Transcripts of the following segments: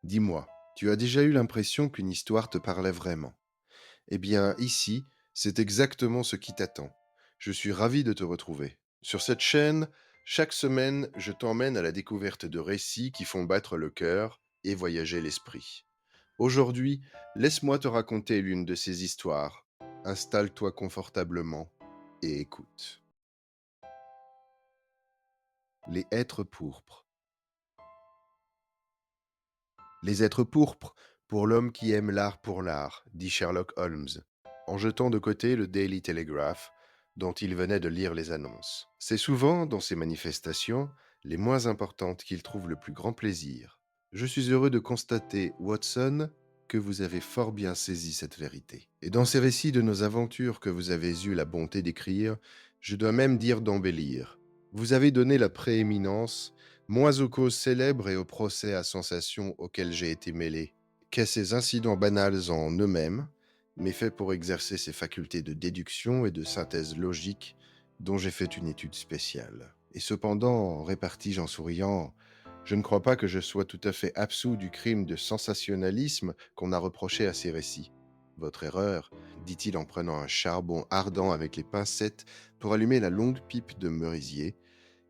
Dis-moi, tu as déjà eu l'impression qu'une histoire te parlait vraiment? Eh bien, ici, c'est exactement ce qui t'attend. Je suis ravi de te retrouver. Sur cette chaîne, chaque semaine, je t'emmène à la découverte de récits qui font battre le cœur et voyager l'esprit. Aujourd'hui, laisse-moi te raconter l'une de ces histoires. Installe-toi confortablement et écoute. Les êtres pourpres. Les êtres pourpres, pour l'homme qui aime l'art pour l'art, dit Sherlock Holmes, en jetant de côté le Daily Telegraph, dont il venait de lire les annonces. C'est souvent, dans ces manifestations, les moins importantes qu'il trouve le plus grand plaisir. Je suis heureux de constater, Watson, que vous avez fort bien saisi cette vérité. Et dans ces récits de nos aventures que vous avez eu la bonté d'écrire, je dois même dire d'embellir. Vous avez donné la prééminence moins aux causes célèbres et aux procès à sensation auxquels j'ai été mêlé, qu'à ces incidents banals en eux-mêmes, mais faits pour exercer ces facultés de déduction et de synthèse logique dont j'ai fait une étude spéciale. Et cependant, répartis-je en souriant, je ne crois pas que je sois tout à fait absous du crime de sensationnalisme qu'on a reproché à ces récits. Votre erreur, dit-il en prenant un charbon ardent avec les pincettes pour allumer la longue pipe de merisier,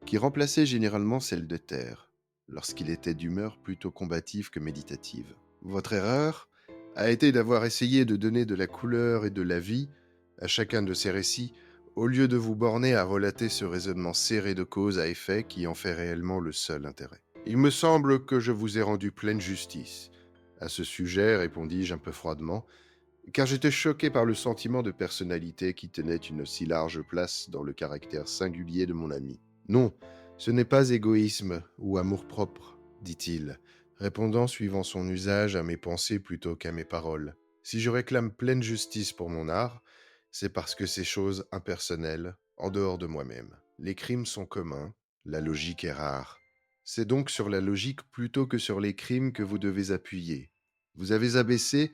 qui remplaçait généralement celle de terre, lorsqu'il était d'humeur plutôt combative que méditative. Votre erreur a été d'avoir essayé de donner de la couleur et de la vie à chacun de ces récits, au lieu de vous borner à relater ce raisonnement serré de cause à effet qui en fait réellement le seul intérêt. Il me semble que je vous ai rendu pleine justice. À ce sujet, répondis-je un peu froidement, car j'étais choqué par le sentiment de personnalité qui tenait une si large place dans le caractère singulier de mon ami. Non, ce n'est pas égoïsme ou amour-propre, dit-il, répondant suivant son usage à mes pensées plutôt qu'à mes paroles. Si je réclame pleine justice pour mon art, c'est parce que c'est chose impersonnelle, en dehors de moi-même. Les crimes sont communs, la logique est rare. C'est donc sur la logique plutôt que sur les crimes que vous devez appuyer. Vous avez abaissé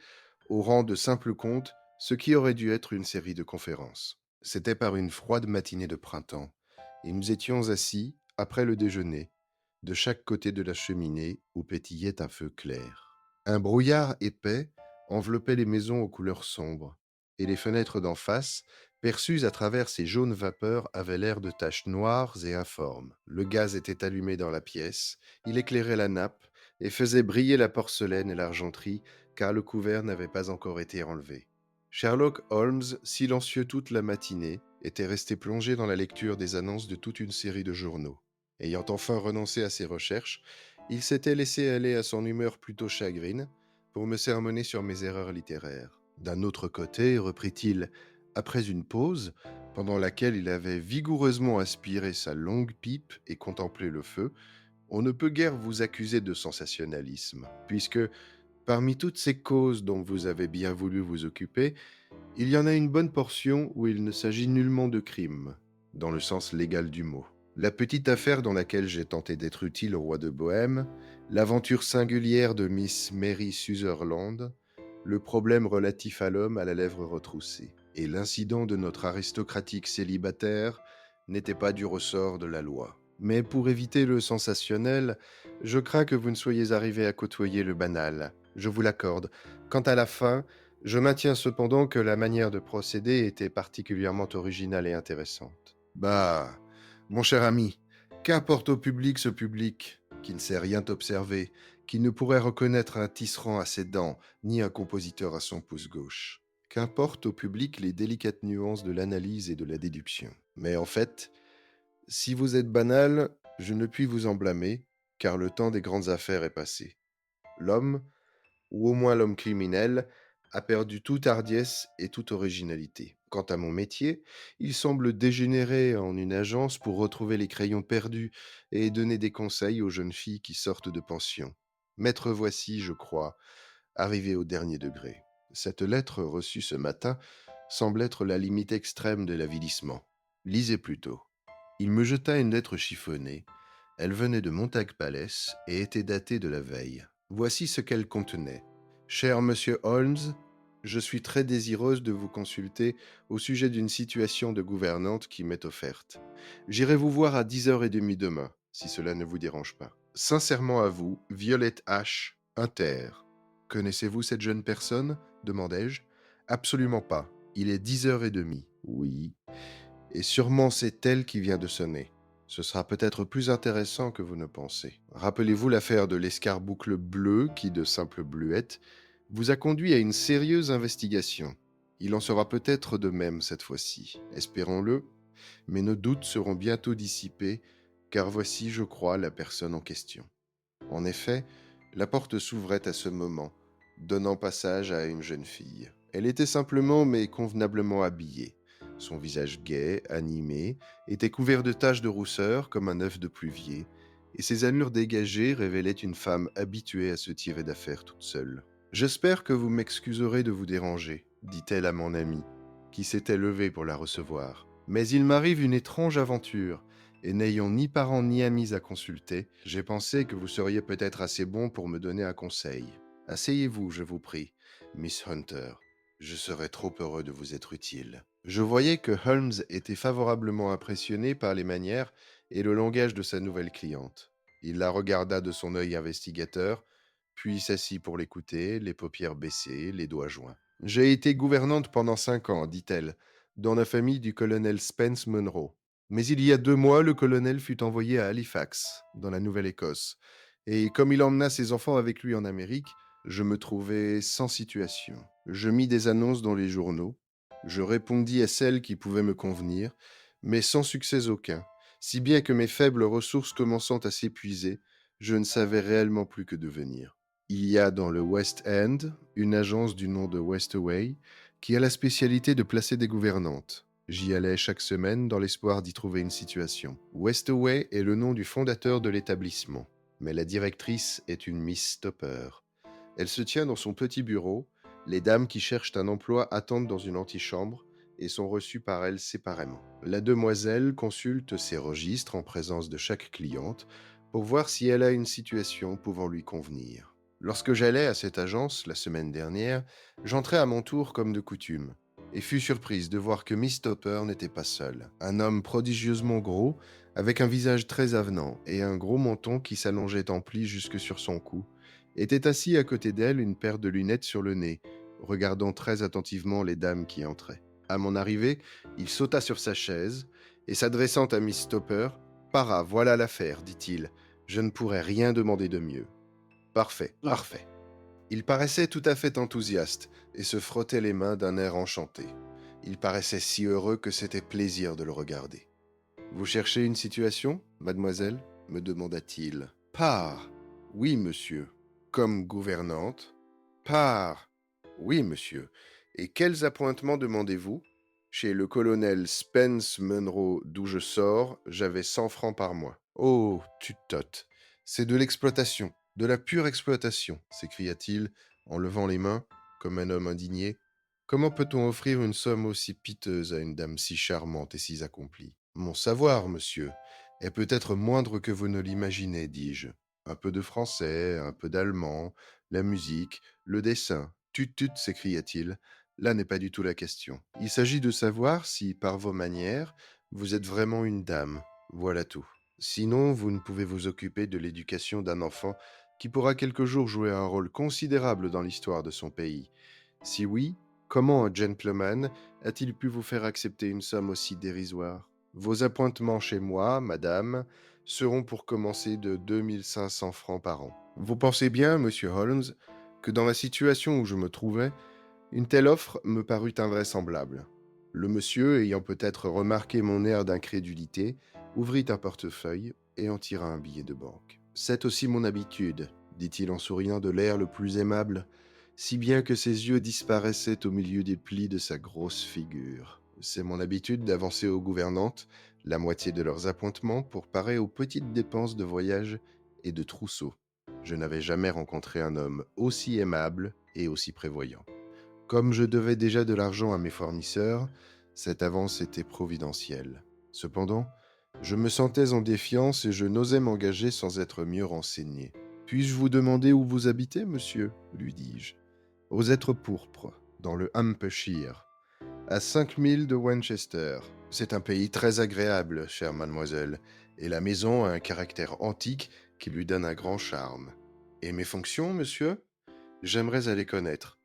au rang de simple conte ce qui aurait dû être une série de conférences. C'était par une froide matinée de printemps, et nous étions assis, après le déjeuner, de chaque côté de la cheminée où pétillait un feu clair. Un brouillard épais enveloppait les maisons aux couleurs sombres, et les fenêtres d'en face, perçues à travers ces jaunes vapeurs, avaient l'air de taches noires et informes. Le gaz était allumé dans la pièce, il éclairait la nappe et faisait briller la porcelaine et l'argenterie, car le couvert n'avait pas encore été enlevé. Sherlock Holmes, silencieux toute la matinée, était resté plongé dans la lecture des annonces de toute une série de journaux. Ayant enfin renoncé à ses recherches, il s'était laissé aller à son humeur plutôt chagrine pour me sermonner sur mes erreurs littéraires. D'un autre côté, reprit-il, après une pause, pendant laquelle il avait vigoureusement aspiré sa longue pipe et contemplé le feu, on ne peut guère vous accuser de sensationnalisme, puisque, parmi toutes ces causes dont vous avez bien voulu vous occuper, il y en a une bonne portion où il ne s'agit nullement de crime, dans le sens légal du mot. La petite affaire dans laquelle j'ai tenté d'être utile au roi de Bohême, l'aventure singulière de Miss Mary Sutherland, le problème relatif à l'homme à la lèvre retroussée, et l'incident de notre aristocratique célibataire n'étaient pas du ressort de la loi. Mais pour éviter le sensationnel, je crains que vous ne soyez arrivé à côtoyer le banal. Je vous l'accorde. Quant à la fin, je maintiens cependant que la manière de procéder était particulièrement originale et intéressante. Bah, mon cher ami, qu'importe au public ce public, qui ne sait rien observer, qui ne pourrait reconnaître un tisserand à ses dents, ni un compositeur à son pouce gauche. Qu'importe au public les délicates nuances de l'analyse et de la déduction. Mais en fait, si vous êtes banal, je ne puis vous en blâmer, car le temps des grandes affaires est passé. L'homme, ou au moins l'homme criminel, a perdu toute hardiesse et toute originalité. Quant à mon métier, il semble dégénérer en une agence pour retrouver les crayons perdus et donner des conseils aux jeunes filles qui sortent de pension. Maître voici, je crois, arrivé au dernier degré. Cette lettre reçue ce matin semble être la limite extrême de l'avilissement. Lisez plutôt. Il me jeta une lettre chiffonnée. Elle venait de Montag Palace et était datée de la veille. Voici ce qu'elle contenait. Cher monsieur Holmes, je suis très désireuse de vous consulter au sujet d'une situation de gouvernante qui m'est offerte. J'irai vous voir à 10h30 demain, si cela ne vous dérange pas. Sincèrement à vous, Violette H., Inter. Connaissez-vous cette jeune personne demandai-je. Absolument pas. Il est 10h30. Oui. Et sûrement c'est elle qui vient de sonner. Ce sera peut-être plus intéressant que vous ne pensez. Rappelez-vous l'affaire de l'escarboucle bleu qui, de simple bluette, vous a conduit à une sérieuse investigation. Il en sera peut-être de même cette fois-ci. Espérons-le, mais nos doutes seront bientôt dissipés, car voici, je crois, la personne en question. En effet, la porte s'ouvrait à ce moment, donnant passage à une jeune fille. Elle était simplement mais convenablement habillée. Son visage gai, animé, était couvert de taches de rousseur comme un œuf de pluvier, et ses allures dégagées révélaient une femme habituée à se tirer d'affaire toute seule. J'espère que vous m'excuserez de vous déranger, dit-elle à mon ami, qui s'était levé pour la recevoir. Mais il m'arrive une étrange aventure, et n'ayant ni parents ni amis à consulter, j'ai pensé que vous seriez peut-être assez bon pour me donner un conseil. Asseyez-vous, je vous prie, Miss Hunter. Je serais trop heureux de vous être utile. Je voyais que Holmes était favorablement impressionné par les manières et le langage de sa nouvelle cliente. Il la regarda de son œil investigateur, puis s'assit pour l'écouter, les paupières baissées, les doigts joints. J'ai été gouvernante pendant 5 ans, dit-elle, dans la famille du colonel Spence Munro. Mais il y a 2 mois, le colonel fut envoyé à Halifax, dans la Nouvelle-Écosse. Et comme il emmena ses enfants avec lui en Amérique, je me trouvais sans situation. Je mis des annonces dans les journaux. Je répondis à celles qui pouvaient me convenir, mais sans succès aucun, si bien que mes faibles ressources commençant à s'épuiser, je ne savais réellement plus que devenir. Il y a dans le West End une agence du nom de Westaway qui a la spécialité de placer des gouvernantes. J'y allais chaque semaine dans l'espoir d'y trouver une situation. Westaway est le nom du fondateur de l'établissement, mais la directrice est une Miss Stopper. Elle se tient dans son petit bureau, les dames qui cherchent un emploi attendent dans une antichambre et sont reçues par elle séparément. La demoiselle consulte ses registres en présence de chaque cliente pour voir si elle a une situation pouvant lui convenir. Lorsque j'allais à cette agence la semaine dernière, j'entrai à mon tour comme de coutume et fus surprise de voir que Miss Topper n'était pas seule. Un homme prodigieusement gros, avec un visage très avenant et un gros menton qui s'allongeait en plis jusque sur son cou, était assis à côté d'elle, une paire de lunettes sur le nez, regardant très attentivement les dames qui entraient. À mon arrivée, il sauta sur sa chaise et s'adressant à Miss Stopper, Para, voilà l'affaire, dit-il. Je ne pourrais rien demander de mieux. Parfait, parfait. Il paraissait tout à fait enthousiaste et se frottait les mains d'un air enchanté. Il paraissait si heureux que c'était plaisir de le regarder. Vous cherchez une situation, mademoiselle me demanda-t-il. Par. Oui, monsieur. Comme gouvernante. Par. Oui, monsieur. Et quels appointements demandez-vous? Chez le colonel Spence Munro, d'où je sors, j'avais 100 francs par mois. Oh, tutote. C'est de l'exploitation, de la pure exploitation, s'écria-t-il en levant les mains, comme un homme indigné. Comment peut-on offrir une somme aussi piteuse à une dame si charmante et si accomplie? Mon savoir, monsieur, est peut-être moindre que vous ne l'imaginez, dis-je. Un peu de français, un peu d'allemand, la musique, le dessin. Tut, s'écria-t-il. Là n'est pas du tout la question. Il s'agit de savoir si, par vos manières, vous êtes vraiment une dame. Voilà tout. Sinon, vous ne pouvez vous occuper de l'éducation d'un enfant qui pourra quelque jour jouer un rôle considérable dans l'histoire de son pays. Si oui, comment un gentleman a-t-il pu vous faire accepter une somme aussi dérisoire? Vos appointements chez moi, madame, seront pour commencer de 2500 francs par an. Vous pensez bien, monsieur Holmes, que dans la situation où je me trouvais, une telle offre me parut invraisemblable. Le monsieur, ayant peut-être remarqué mon air d'incrédulité, ouvrit un portefeuille et en tira un billet de banque. C'est aussi mon habitude, dit-il en souriant de l'air le plus aimable, si bien que ses yeux disparaissaient au milieu des plis de sa grosse figure. C'est mon habitude d'avancer aux gouvernantes la moitié de leurs appointements pour parer aux petites dépenses de voyage et de trousseau. Je n'avais jamais rencontré un homme aussi aimable et aussi prévoyant. Comme je devais déjà de l'argent à mes fournisseurs, cette avance était providentielle. Cependant, je me sentais en défiance et je n'osais m'engager sans être mieux renseigné. Puis-je vous demander où vous habitez, monsieur lui dis-je. Aux Êtres pourpres, dans le Hampshire, à 5 milles de Winchester. C'est un pays très agréable, chère mademoiselle, et la maison a un caractère antique qui lui donne un grand charme. Et mes fonctions, monsieur? J'aimerais à les connaître.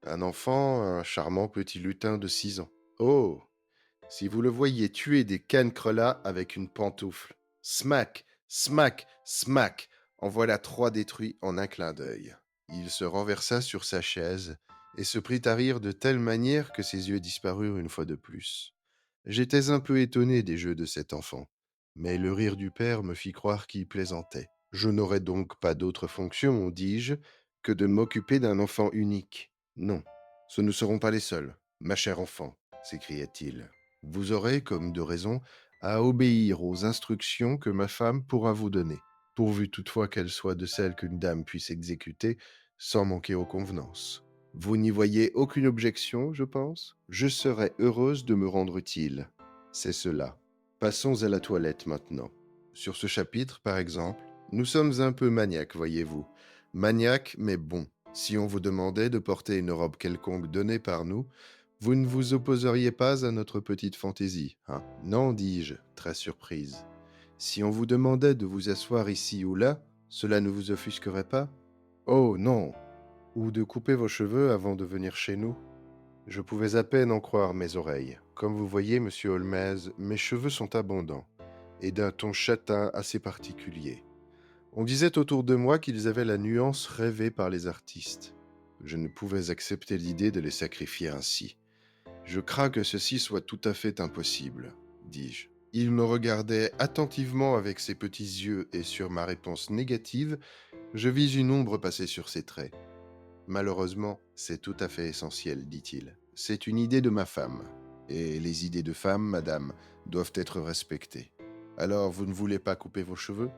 Un enfant, un charmant petit lutin de 6 ans. Oh! Si vous le voyiez tuer des cancrelats avec une pantoufle. Smack, smack, smack. En voilà 3 détruits en un clin d'œil. Il se renversa sur sa chaise et se prit à rire de telle manière que ses yeux disparurent une fois de plus. J'étais un peu étonné des jeux de cet enfant, mais le rire du père me fit croire qu'il plaisantait. Je n'aurais donc pas d'autre fonction, dis-je, que de m'occuper d'un enfant unique. Non, ce ne seront pas les seuls, ma chère enfant, s'écriait-il. Vous aurez, comme de raison, à obéir aux instructions que ma femme pourra vous donner, pourvu toutefois qu'elles soient de celles qu'une dame puisse exécuter sans manquer aux convenances. Vous n'y voyez aucune objection, je pense? Je serais heureuse de me rendre utile. C'est cela. Passons à la toilette maintenant. Sur ce chapitre, par exemple, nous sommes un peu maniaques, voyez-vous. Maniaques, mais bon. Si on vous demandait de porter une robe quelconque donnée par nous, vous ne vous opposeriez pas à notre petite fantaisie, hein? Non, dis-je, très surprise. Si on vous demandait de vous asseoir ici ou là, cela ne vous offusquerait pas? Oh non, ou de couper vos cheveux avant de venir chez nous. Je pouvais à peine en croire mes oreilles. Comme vous voyez, monsieur Holmes, mes cheveux sont abondants et d'un ton châtain assez particulier. On disait autour de moi qu'ils avaient la nuance rêvée par les artistes. Je ne pouvais accepter l'idée de les sacrifier ainsi. Je crains que ceci soit tout à fait impossible, dis-je. Il me regardait attentivement avec ses petits yeux et sur ma réponse négative, je vis une ombre passer sur ses traits. Malheureusement, c'est tout à fait essentiel, dit-il. C'est une idée de ma femme. Et les idées de femme, madame, doivent être respectées. Alors, vous ne voulez pas couper vos cheveux?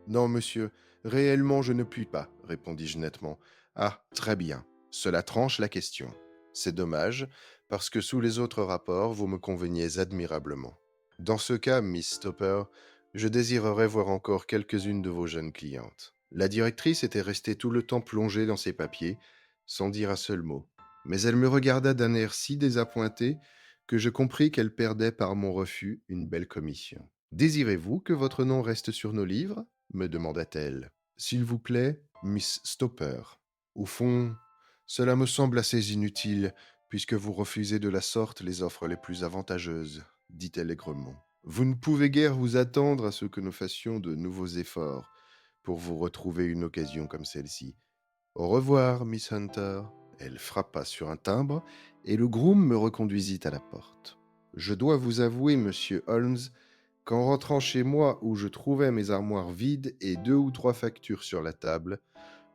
Non, monsieur, réellement je ne puis pas, répondis-je nettement. Ah, très bien. Cela tranche la question. C'est dommage, parce que sous les autres rapports, vous me conveniez admirablement. Dans ce cas, Miss Stopper, je désirerais voir encore quelques-unes de vos jeunes clientes. La directrice était restée tout le temps plongée dans ses papiers, sans dire un seul mot. Mais elle me regarda d'un air si désappointé que je compris qu'elle perdait par mon refus une belle commission. Désirez-vous que votre nom reste sur nos livres? Me demanda-t-elle. S'il vous plaît, Miss Stopper. Au fond, cela me semble assez inutile, puisque vous refusez de la sorte les offres les plus avantageuses, dit-elle aigrement. Vous ne pouvez guère vous attendre à ce que nous fassions de nouveaux efforts pour vous retrouver une occasion comme celle-ci. Au revoir, Miss Hunter. Elle frappa sur un timbre et le groom me reconduisit à la porte. Je dois vous avouer, monsieur Holmes, qu'en rentrant chez moi où je trouvais mes armoires vides et 2 ou 3 factures sur la table,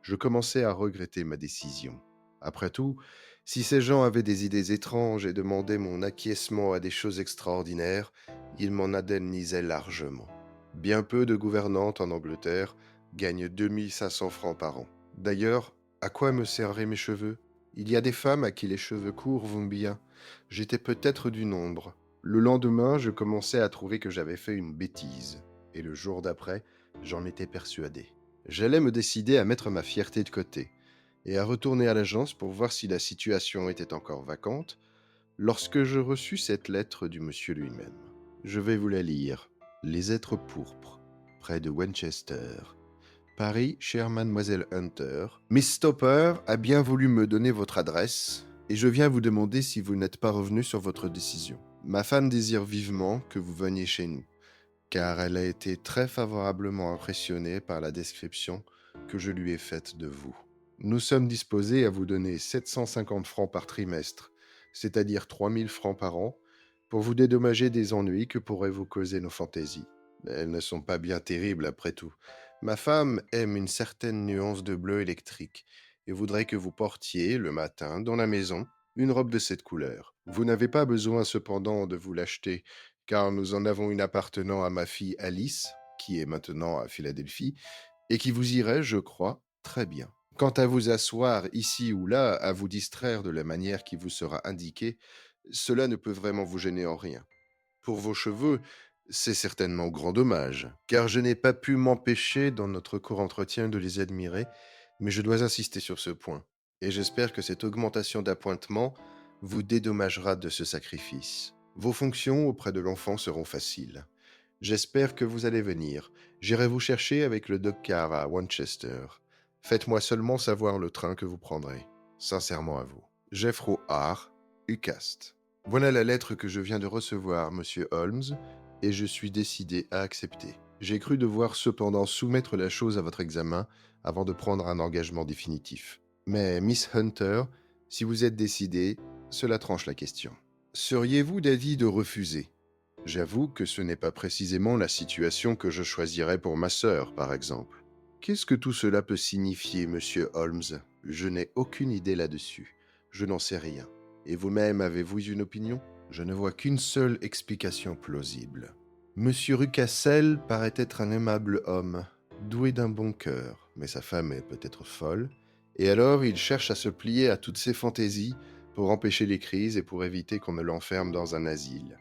je commençais à regretter ma décision. Après tout, si ces gens avaient des idées étranges et demandaient mon acquiescement à des choses extraordinaires, ils m'en indemnisaient largement. Bien peu de gouvernantes en Angleterre gagnent 2500 francs par an. D'ailleurs, à quoi me servaient mes cheveux? Il y a des femmes à qui les cheveux courts vont bien. J'étais peut-être du nombre. Le lendemain, je commençais à trouver que j'avais fait une bêtise. Et le jour d'après, j'en étais persuadé. J'allais me décider à mettre ma fierté de côté et à retourner à l'agence pour voir si la situation était encore vacante, lorsque je reçus cette lettre du monsieur lui-même. Je vais vous la lire. Les êtres pourpres, près de Winchester. Paris, chère mademoiselle Hunter. Miss Stopper a bien voulu me donner votre adresse et je viens vous demander si vous n'êtes pas revenu sur votre décision. Ma femme désire vivement que vous veniez chez nous, car elle a été très favorablement impressionnée par la description que je lui ai faite de vous. Nous sommes disposés à vous donner 750 francs par trimestre, c'est-à-dire 3000 francs par an, pour vous dédommager des ennuis que pourraient vous causer nos fantaisies. Elles ne sont pas bien terribles après tout. Ma femme aime une certaine nuance de bleu électrique et voudrait que vous portiez, le matin, dans la maison, une robe de cette couleur. Vous n'avez pas besoin cependant de vous l'acheter, car nous en avons une appartenant à ma fille Alice, qui est maintenant à Philadelphie, et qui vous irait, je crois, très bien. Quant à vous asseoir ici ou là, à vous distraire de la manière qui vous sera indiquée, cela ne peut vraiment vous gêner en rien. Pour vos cheveux, c'est certainement grand dommage, car je n'ai pas pu m'empêcher dans notre court entretien de les admirer, mais je dois insister sur ce point, et j'espère que cette augmentation d'appointement vous dédommagera de ce sacrifice. Vos fonctions auprès de l'enfant seront faciles. J'espère que vous allez venir. J'irai vous chercher avec le dock-car à Winchester. Faites-moi seulement savoir le train que vous prendrez. Sincèrement à vous. Jeffro R. UCAST. Voilà la lettre que je viens de recevoir, monsieur Holmes, et je suis décidé à accepter. J'ai cru devoir cependant soumettre la chose à votre examen avant de prendre un engagement définitif. Mais, Miss Hunter, si vous êtes décidée, cela tranche la question. Seriez-vous d'avis de refuser? J'avoue que ce n'est pas précisément la situation que je choisirais pour ma sœur, par exemple. Qu'est-ce que tout cela peut signifier, monsieur Holmes? Je n'ai aucune idée là-dessus. Je n'en sais rien. Et vous-même, avez-vous une opinion? Je ne vois qu'une seule explication plausible. Monsieur Rucassel paraît être un aimable homme, doué d'un bon cœur, mais sa femme est peut-être folle, et alors il cherche à se plier à toutes ses fantaisies pour empêcher les crises et pour éviter qu'on ne l'enferme dans un asile.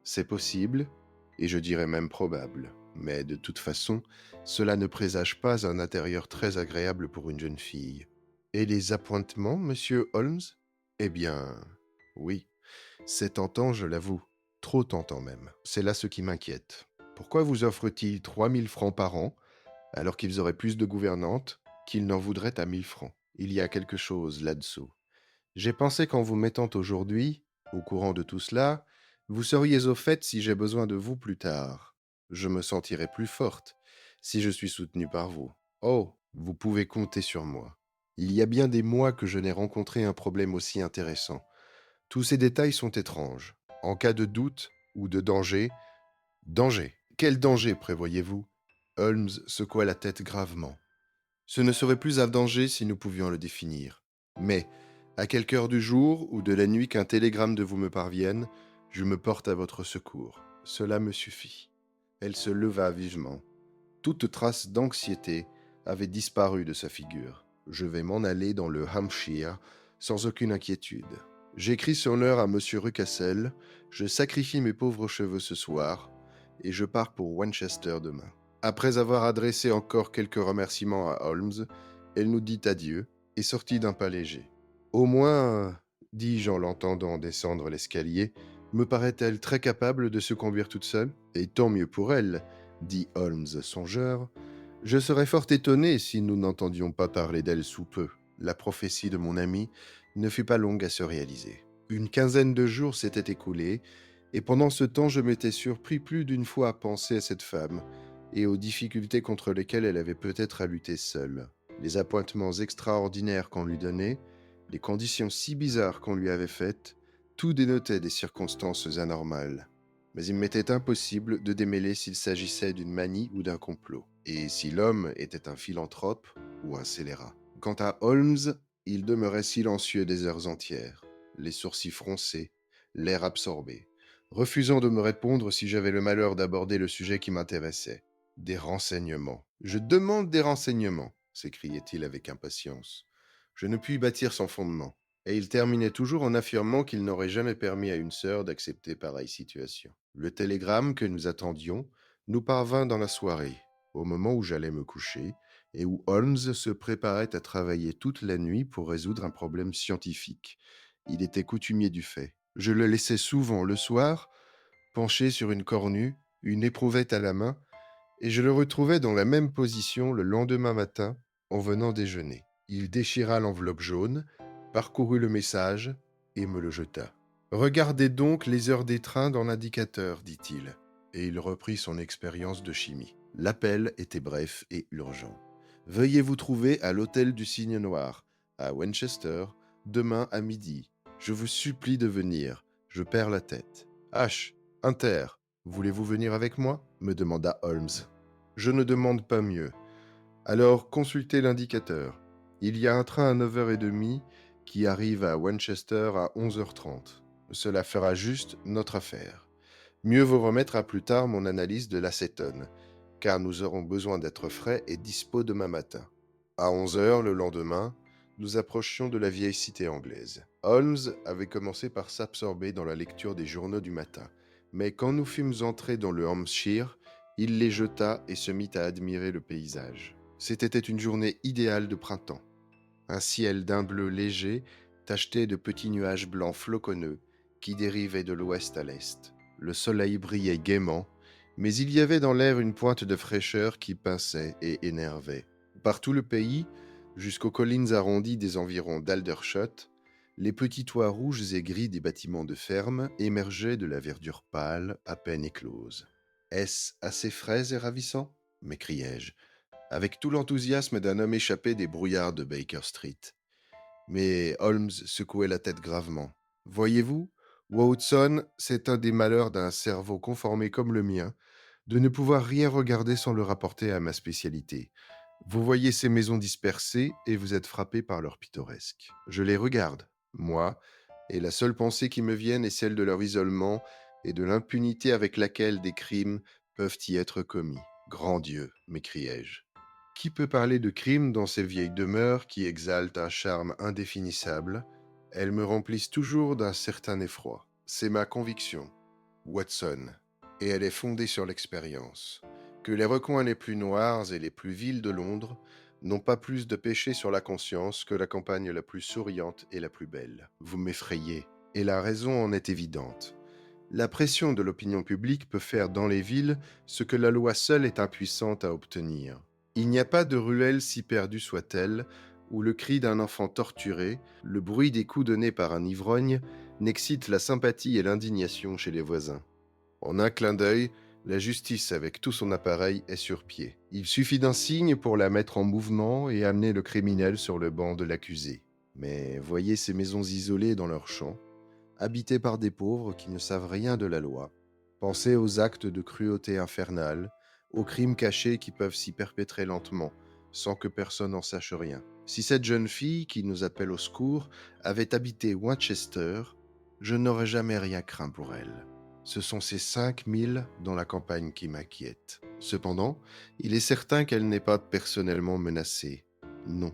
C'est possible, et je dirais même probable, mais de toute façon, cela ne présage pas un intérieur très agréable pour une jeune fille. Et les appointements, monsieur Holmes? Eh bien, oui, c'est tentant, je l'avoue, trop tentant même. C'est là ce qui m'inquiète. Pourquoi vous offre-t-il 3 000 francs par an, alors qu'ils auraient plus de gouvernantes qu'ils n'en voudraient à 1 000 francs? Il y a quelque chose là-dessous. J'ai pensé qu'en vous mettant aujourd'hui, au courant de tout cela, vous seriez au fait si j'ai besoin de vous plus tard. Je me sentirai plus forte si je suis soutenue par vous. Oh, vous pouvez compter sur moi. Il y a bien des mois que je n'ai rencontré un problème aussi intéressant. Tous ces détails sont étranges. En cas de doute ou de danger, danger. Quel danger prévoyez-vous? Holmes secoua la tête gravement. Ce ne serait plus un danger si nous pouvions le définir. Mais, à quelque heure du jour ou de la nuit qu'un télégramme de vous me parvienne, je me porte à votre secours. Cela me suffit. Elle se leva vivement. Toute trace d'anxiété avait disparu de sa figure. Je vais m'en aller dans le Hampshire sans aucune inquiétude. J'écris son heure à monsieur Rucassel, je sacrifie mes pauvres cheveux ce soir, et je pars pour Winchester demain. Après avoir adressé encore quelques remerciements à Holmes, elle nous dit adieu et sortit d'un pas léger. Au moins, dis-je en l'entendant descendre l'escalier, me paraît-elle très capable de se conduire toute seule? Et tant mieux pour elle, dit Holmes songeur. Je serais fort étonné si nous n'entendions pas parler d'elle sous peu. La prophétie de mon ami ne fut pas longue à se réaliser. Une quinzaine de jours s'étaient écoulés, et pendant ce temps je m'étais surpris plus d'une fois à penser à cette femme, et aux difficultés contre lesquelles elle avait peut-être à lutter seule. Les appointements extraordinaires qu'on lui donnait, les conditions si bizarres qu'on lui avait faites, tout dénotait des circonstances anormales. Mais il m'était impossible de démêler s'il s'agissait d'une manie ou d'un complot, et si l'homme était un philanthrope ou un scélérat. Quant à Holmes, il demeurait silencieux des heures entières, les sourcils froncés, l'air absorbé, refusant de me répondre si j'avais le malheur d'aborder le sujet qui m'intéressait. Des renseignements. Je demande des renseignements, s'écriait-il avec impatience. Je ne puis bâtir son fondement. Et il terminait toujours en affirmant qu'il n'aurait jamais permis à une sœur d'accepter pareille situation. Le télégramme que nous attendions nous parvint dans la soirée, au moment où j'allais me coucher, et où Holmes se préparait à travailler toute la nuit pour résoudre un problème scientifique. Il était coutumier du fait. Je le laissais souvent le soir, penché sur une cornue, une éprouvette à la main, et je le retrouvai dans la même position le lendemain matin en venant déjeuner. Il déchira l'enveloppe jaune, parcourut le message et me le jeta. Regardez donc les heures des trains dans l'indicateur, dit-il, et il reprit son expérience de chimie. L'appel était bref et urgent. Veuillez vous trouver à l'hôtel du Cygne Noir, à Winchester, demain à midi. Je vous supplie de venir. Je perds la tête. H. Inter. Voulez-vous venir avec moi? Me demanda Holmes. Je ne demande pas mieux. Alors consultez l'indicateur. Il y a un train à 9h30 qui arrive à Winchester à 11h30. Cela fera juste notre affaire. Mieux vaut remettre à plus tard mon analyse de l'acétone, car nous aurons besoin d'être frais et dispos demain matin. À 11h le lendemain, nous approchions de la vieille cité anglaise. Holmes avait commencé par s'absorber dans la lecture des journaux du matin, mais quand nous fûmes entrés dans le Hampshire, il les jeta et se mit à admirer le paysage. C'était une journée idéale de printemps. Un ciel d'un bleu léger, tacheté de petits nuages blancs floconneux qui dérivaient de l'ouest à l'est. Le soleil brillait gaiement, mais il y avait dans l'air une pointe de fraîcheur qui pinçait et énervait. Par tout le pays, jusqu'aux collines arrondies des environs d'Aldershot, les petits toits rouges et gris des bâtiments de ferme émergeaient de la verdure pâle à peine éclose. Est-ce assez frais et ravissant m'écriai-je, avec tout l'enthousiasme d'un homme échappé des brouillards de Baker Street. Mais Holmes secouait la tête gravement. Voyez-vous, Watson, c'est un des malheurs d'un cerveau conformé comme le mien, de ne pouvoir rien regarder sans le rapporter à ma spécialité. Vous voyez ces maisons dispersées et vous êtes frappé par leur pittoresque. Je les regarde, moi, et la seule pensée qui me vienne est celle de leur isolement et de l'impunité avec laquelle des crimes peuvent y être commis. Grand Dieu, m'écriai-je. Qui peut parler de crime dans ces vieilles demeures qui exaltent un charme indéfinissable? Elles me remplissent toujours d'un certain effroi. C'est ma conviction, Watson, et elle est fondée sur l'expérience, que les recoins les plus noirs et les plus vils de Londres n'ont pas plus de péché sur la conscience que la campagne la plus souriante et la plus belle. Vous m'effrayez, et la raison en est évidente. La pression de l'opinion publique peut faire dans les villes ce que la loi seule est impuissante à obtenir. Il n'y a pas de ruelle, si perdue soit-elle, où le cri d'un enfant torturé, le bruit des coups donnés par un ivrogne, n'excite la sympathie et l'indignation chez les voisins. En un clin d'œil, la justice avec tout son appareil est sur pied. Il suffit d'un signe pour la mettre en mouvement et amener le criminel sur le banc de l'accusé. Mais voyez ces maisons isolées dans leurs champs, habitées par des pauvres qui ne savent rien de la loi. Pensez aux actes de cruauté infernale, aux crimes cachés qui peuvent s'y perpétrer lentement, sans que personne n'en sache rien. Si cette jeune fille, qui nous appelle au secours, avait habité Winchester, je n'aurais jamais rien craint pour elle. Ce sont ces 5000 dans la campagne qui m'inquiètent. Cependant, il est certain qu'elle n'est pas personnellement menacée. Non.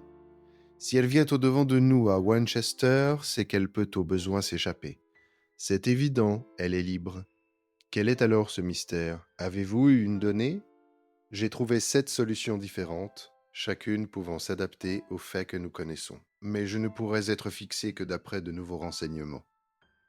Si elle vient au-devant de nous à Winchester, c'est qu'elle peut au besoin s'échapper. C'est évident, elle est libre. Quel est alors ce mystère? Avez-vous eu une donnée? J'ai trouvé 7 solutions différentes, chacune pouvant s'adapter aux faits que nous connaissons. Mais je ne pourrais être fixé que d'après de nouveaux renseignements.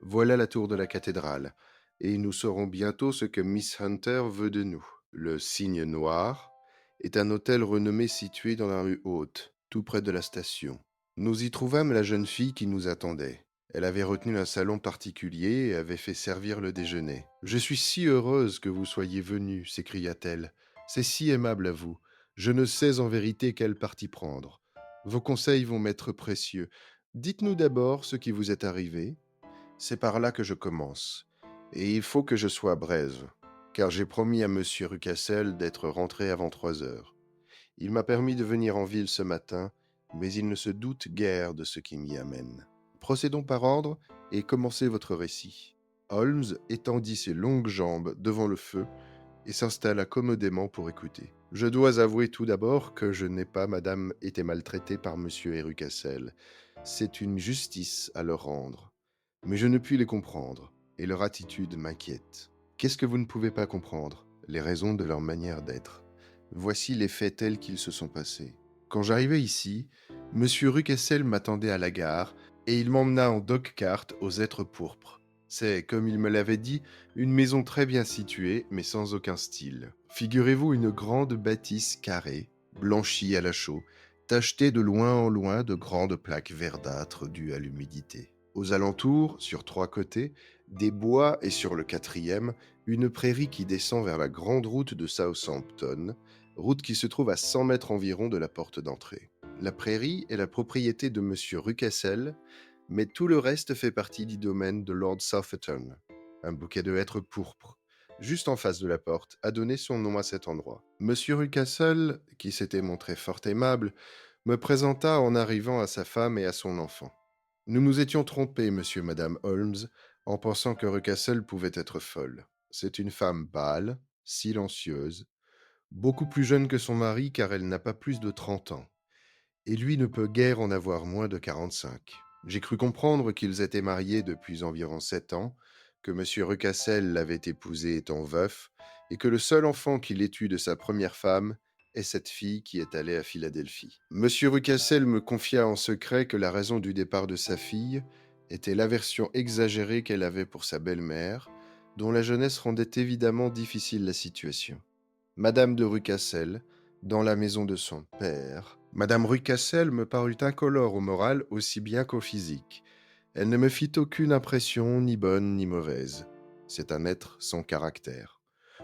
Voilà la tour de la cathédrale, et nous saurons bientôt ce que Miss Hunter veut de nous. Le Cygne Noir est un hôtel renommé situé dans la rue Haute, tout près de la station. Nous y trouvâmes la jeune fille qui nous attendait. Elle avait retenu un salon particulier et avait fait servir le déjeuner. Je suis si heureuse que vous soyez venu, s'écria-t-elle. C'est si aimable à vous. Je ne sais en vérité quel parti prendre. Vos conseils vont m'être précieux. Dites-nous d'abord ce qui vous est arrivé. C'est par là que je commence. Et il faut que je sois brève, car j'ai promis à monsieur Rucassel d'être rentré avant 3 heures. Il m'a permis de venir en ville ce matin, mais il ne se doute guère de ce qui m'y amène. Procédons par ordre et commencez votre récit. Holmes étendit ses longues jambes devant le feu et s'installa commodément pour écouter. Je dois avouer tout d'abord que je n'ai pas, madame, été maltraité par monsieur et Rucassel. C'est une justice à leur rendre. Mais je ne puis les comprendre, et leur attitude m'inquiète. Qu'est-ce que vous ne pouvez pas comprendre? Les raisons de leur manière d'être. Voici les faits tels qu'ils se sont passés. Quand j'arrivai ici, monsieur Rucassel m'attendait à la gare, et il m'emmena en dog-cart aux êtres pourpres. C'est, comme il me l'avait dit, une maison très bien située, mais sans aucun style. Figurez-vous une grande bâtisse carrée, blanchie à la chaux, tachetée de loin en loin de grandes plaques verdâtres dues à l'humidité. Aux alentours, sur 3 côtés, des bois et sur le quatrième, une prairie qui descend vers la grande route de Southampton, route qui se trouve à 100 mètres environ de la porte d'entrée. La prairie est la propriété de monsieur Rucassel, mais tout le reste fait partie du domaine de Lord Southampton. Un bouquet de hêtres pourpres, juste en face de la porte, a donné son nom à cet endroit. Monsieur Rucassel, qui s'était montré fort aimable, me présenta en arrivant à sa femme et à son enfant. Nous nous étions trompés, monsieur et madame Holmes, en pensant que Rucassel pouvait être folle. C'est une femme pâle, silencieuse, beaucoup plus jeune que son mari car elle n'a pas plus de 30 ans, et lui ne peut guère en avoir moins de 45. J'ai cru comprendre qu'ils étaient mariés depuis environ 7 ans, que monsieur Rucassel l'avait épousée étant veuf, et que le seul enfant qu'il ait eu de sa première femme est cette fille qui est allée à Philadelphie. Monsieur Rucassel me confia en secret que la raison du départ de sa fille était l'aversion exagérée qu'elle avait pour sa belle-mère, dont la jeunesse rendait évidemment difficile la situation. Madame de Rucassel, dans la maison de son père, Madame Rucassel me parut incolore au moral aussi bien qu'au physique. Elle ne me fit aucune impression, ni bonne ni mauvaise. C'est un être sans caractère.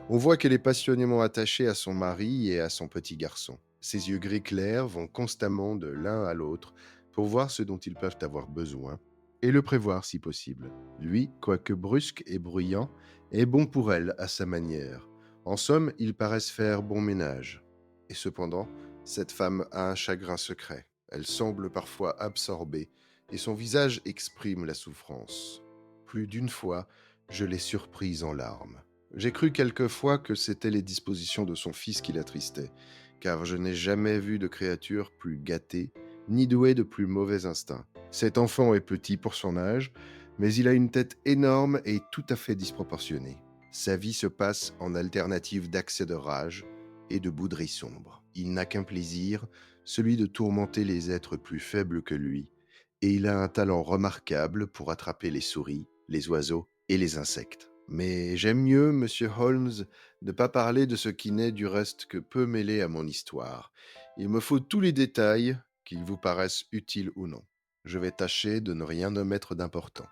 On voit qu'elle est passionnément attachée à son mari et à son petit garçon. Ses yeux gris clairs vont constamment de l'un à l'autre pour voir ce dont ils peuvent avoir besoin et le prévoir si possible. Lui, quoique brusque et bruyant, est bon pour elle à sa manière. En somme, ils paraissent faire bon ménage. Et cependant, cette femme a un chagrin secret. Elle semble parfois absorbée et son visage exprime la souffrance. Plus d'une fois, je l'ai surprise en larmes. J'ai cru quelquefois que c'étaient les dispositions de son fils qui l'attristaient, car je n'ai jamais vu de créature plus gâtée, ni douée de plus mauvais instincts. Cet enfant est petit pour son âge, mais il a une tête énorme et tout à fait disproportionnée. Sa vie se passe en alternative d'accès de rage et de bouderies sombres. Il n'a qu'un plaisir, celui de tourmenter les êtres plus faibles que lui, et il a un talent remarquable pour attraper les souris, les oiseaux et les insectes. Mais j'aime mieux, monsieur Holmes, ne pas parler de ce qui n'est du reste que peu mêlé à mon histoire. Il me faut tous les détails, qu'ils vous paraissent utiles ou non. Je vais tâcher de ne rien omettre d'important.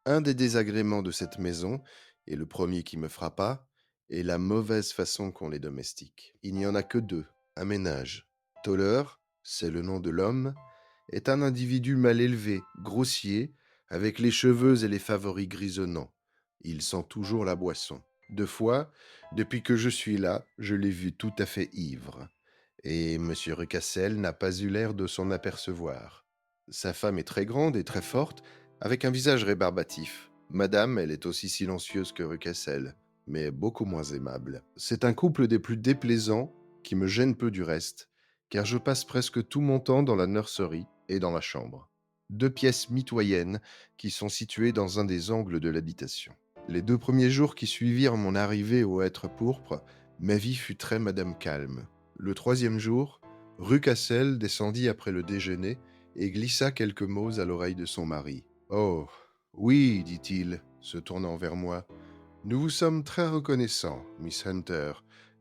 Un des désagréments de cette maison, et le premier qui me frappa, est la mauvaise façon qu'ont les domestiques. Il n'y en a que deux, un ménage. Toller, c'est le nom de l'homme, est un individu mal élevé, grossier, avec les cheveux et les favoris grisonnants. Il sent toujours la boisson. Deux fois, depuis que je suis là, je l'ai vu tout à fait ivre. Et M. Rucassel n'a pas eu l'air de s'en apercevoir. Sa femme est très grande et très forte, avec un visage rébarbatif. Madame, elle est aussi silencieuse que Rucassel, mais beaucoup moins aimable. C'est un couple des plus déplaisants, qui me gêne peu du reste, car je passe presque tout mon temps dans la nurserie et dans la chambre. Deux pièces mitoyennes qui sont situées dans un des angles de l'habitation. Les 2 premiers jours qui suivirent mon arrivée au Hêtre pourpre, ma vie fut très madame calme. Le troisième jour, Rucassel descendit après le déjeuner et glissa quelques mots à l'oreille de son mari. Oh, oui, dit-il, se tournant vers moi. Nous vous sommes très reconnaissants, Miss Hunter,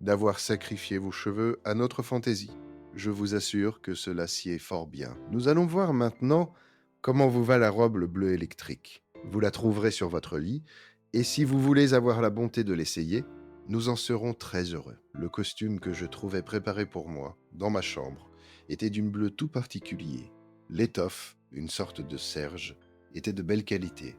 d'avoir sacrifié vos cheveux à notre fantaisie. Je vous assure que cela sied fort bien. Nous allons voir maintenant comment vous va la robe bleue électrique. Vous la trouverez sur votre lit, et si vous voulez avoir la bonté de l'essayer, nous en serons très heureux. Le costume que je trouvais préparé pour moi, dans ma chambre, était d'une bleu tout particulier. L'étoffe, une sorte de serge, était de belle qualité,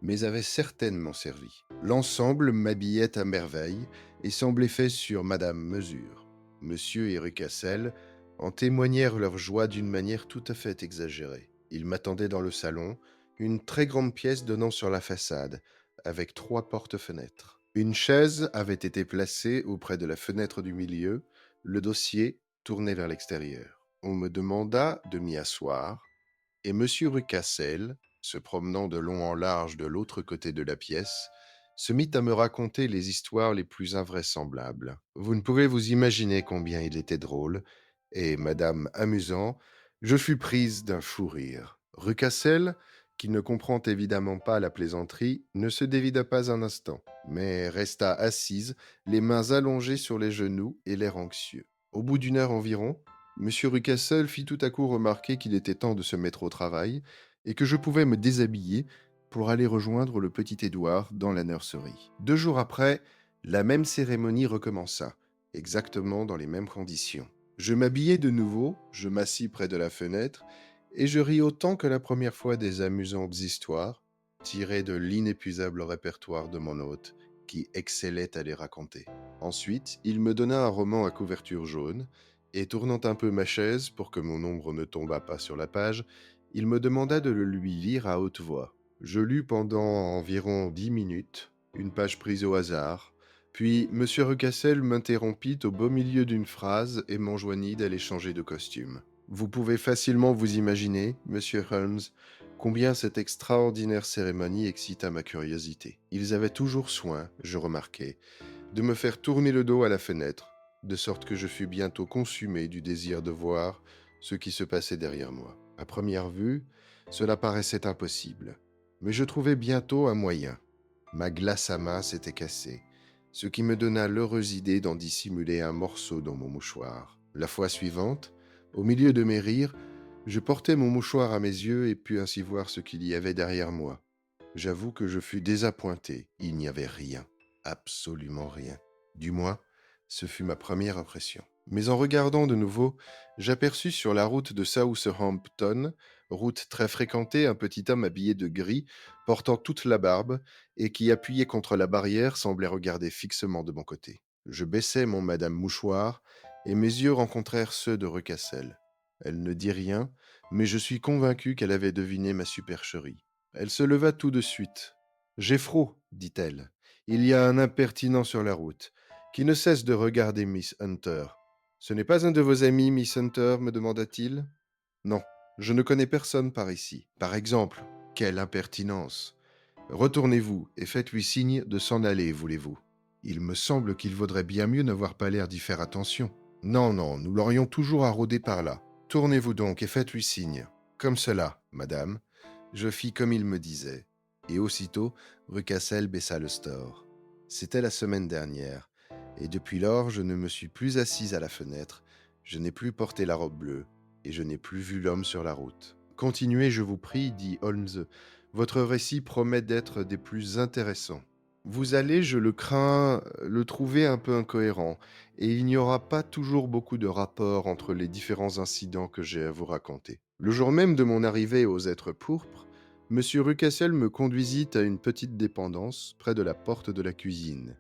mais avait certainement servi. L'ensemble m'habillait à merveille et semblait fait sur Madame Mesure. Monsieur et Rucassel en témoignèrent leur joie d'une manière tout à fait exagérée. Ils m'attendaient dans le salon, une très grande pièce donnant sur la façade, avec 3 portes-fenêtres. Une chaise avait été placée auprès de la fenêtre du milieu, le dossier tourné vers l'extérieur. On me demanda de m'y asseoir, et monsieur Rucassel, se promenant de long en large de l'autre côté de la pièce, se mit à me raconter les histoires les plus invraisemblables. Vous ne pouvez vous imaginer combien il était drôle, et madame amusant, je fus prise d'un fou rire. Rucassel, qui ne comprend évidemment pas la plaisanterie, ne se dévida pas un instant, mais resta assise, les mains allongées sur les genoux et l'air anxieux. Au bout d'une heure environ, Monsieur Rucassel fit tout à coup remarquer qu'il était temps de se mettre au travail et que je pouvais me déshabiller pour aller rejoindre le petit Édouard dans la nurserie. 2 jours après, la même cérémonie recommença, exactement dans les mêmes conditions. Je m'habillai de nouveau, je m'assis près de la fenêtre, et je ris autant que la première fois des amusantes histoires, tirées de l'inépuisable répertoire de mon hôte, qui excellait à les raconter. Ensuite, il me donna un roman à couverture jaune, et tournant un peu ma chaise pour que mon ombre ne tombât pas sur la page, il me demanda de le lui lire à haute voix. Je lus pendant environ 10 minutes, une page prise au hasard, puis M. Rucassel m'interrompit au beau milieu d'une phrase et m'enjoignit d'aller changer de costume. Vous pouvez facilement vous imaginer, monsieur Holmes, combien cette extraordinaire cérémonie excita ma curiosité. Ils avaient toujours soin, je remarquai, de me faire tourner le dos à la fenêtre, de sorte que je fus bientôt consumé du désir de voir ce qui se passait derrière moi. À première vue, cela paraissait impossible, mais je trouvai bientôt un moyen. Ma glace à main s'était cassée, ce qui me donna l'heureuse idée d'en dissimuler un morceau dans mon mouchoir. La fois suivante, Au milieu de mes rires, je portai mon mouchoir à mes yeux et pus ainsi voir ce qu'il y avait derrière moi. J'avoue que je fus désappointé. Il n'y avait rien, absolument rien. Du moins, ce fut ma première impression. Mais en regardant de nouveau, j'aperçus sur la route de Southampton, route très fréquentée, un petit homme habillé de gris, portant toute la barbe, et qui, appuyé contre la barrière, semblait regarder fixement de mon côté. Je baissai mon madame mouchoir, et mes yeux rencontrèrent ceux de Recassel. Elle ne dit rien, mais je suis convaincu qu'elle avait deviné ma supercherie. Elle se leva tout de suite. Jéphro, dit-elle, il y a un impertinent sur la route, qui ne cesse de regarder Miss Hunter. Ce n'est pas un de vos amis, Miss Hunter, me demanda-t-il. Non, je ne connais personne par ici. Par exemple, quelle impertinence. Retournez-vous et faites-lui signe de s'en aller, voulez-vous. Il me semble qu'il vaudrait bien mieux n'avoir pas l'air d'y faire attention. Non, non, nous l'aurions toujours à rôder par là. Tournez-vous donc et faites-lui signe. Comme cela, madame. Je fis comme il me disait. Et aussitôt, Recassel baissa le store. C'était la semaine dernière, et depuis lors, je ne me suis plus assise à la fenêtre, je n'ai plus porté la robe bleue, et je n'ai plus vu l'homme sur la route. Continuez, je vous prie, dit Holmes. Votre récit promet d'être des plus intéressants. Vous allez, je le crains, le trouver un peu incohérent, et il n'y aura pas toujours beaucoup de rapport entre les différents incidents que j'ai à vous raconter. Le jour même de mon arrivée aux êtres pourpres, M. Rucassel me conduisit à une petite dépendance près de la porte de la cuisine.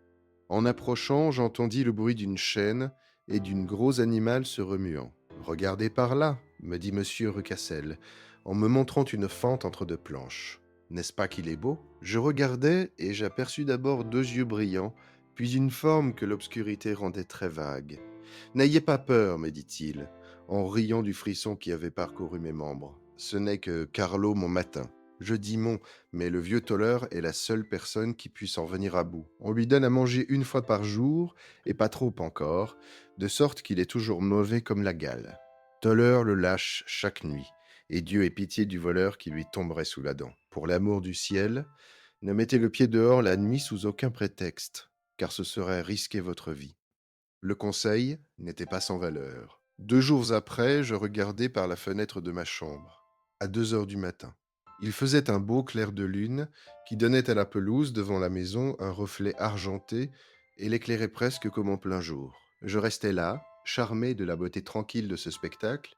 En approchant, j'entendis le bruit d'une chaîne et d'un gros animal se remuant. Regardez par là, me dit M. Rucassel, en me montrant une fente entre deux planches. N'est-ce pas qu'il est beau? Je regardai et j'aperçus d'abord deux yeux brillants, puis une forme que l'obscurité rendait très vague. N'ayez pas peur, me dit-il, en riant du frisson qui avait parcouru mes membres. Ce n'est que Carlo, mon matin. Je dis mon, mais le vieux tôleur est la seule personne qui puisse en venir à bout. On lui donne à manger une fois par jour, et pas trop encore, de sorte qu'il est toujours mauvais comme la gale. Tôleur le lâche chaque nuit, et Dieu ait pitié du voleur qui lui tomberait sous la dent. Pour l'amour du ciel, ne mettez le pied dehors la nuit sous aucun prétexte, car ce serait risquer votre vie. Le conseil n'était pas sans valeur. 2 jours après, je regardai par la fenêtre de ma chambre, à 2 heures du matin. Il faisait un beau clair de lune qui donnait à la pelouse devant la maison un reflet argenté et l'éclairait presque comme en plein jour. Je restais là, charmé de la beauté tranquille de ce spectacle,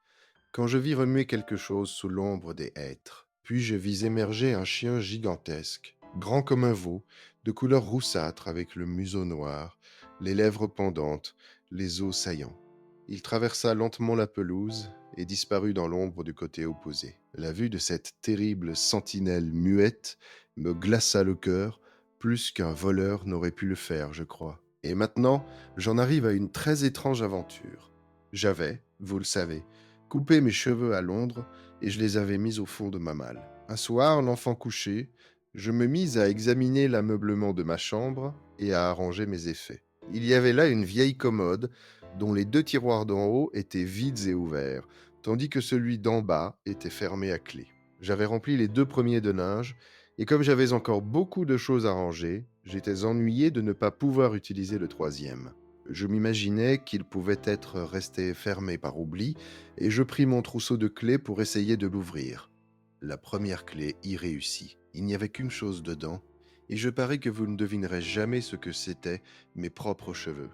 quand je vis remuer quelque chose sous l'ombre des hêtres. Puis je vis émerger un chien gigantesque, grand comme un veau, de couleur roussâtre avec le museau noir, les lèvres pendantes, les os saillants. Il traversa lentement la pelouse et disparut dans l'ombre du côté opposé. La vue de cette terrible sentinelle muette me glaça le cœur, plus qu'un voleur n'aurait pu le faire, je crois. Et maintenant, j'en arrive à une très étrange aventure. J'avais, vous le savez, coupé mes cheveux à Londres et je les avais mis au fond de ma malle. Un soir, l'enfant couché, je me mis à examiner l'ameublement de ma chambre et à arranger mes effets. Il y avait là une vieille commode dont les 2 tiroirs d'en haut étaient vides et ouverts, tandis que celui d'en bas était fermé à clé. J'avais rempli les 2 premiers de linge, et comme j'avais encore beaucoup de choses à ranger, j'étais ennuyé de ne pas pouvoir utiliser le troisième. Je m'imaginais qu'il pouvait être resté fermé par oubli, et je pris mon trousseau de clés pour essayer de l'ouvrir. La première clé y réussit. Il n'y avait qu'une chose dedans, et je parie que vous ne devinerez jamais ce que c'étaient mes propres cheveux.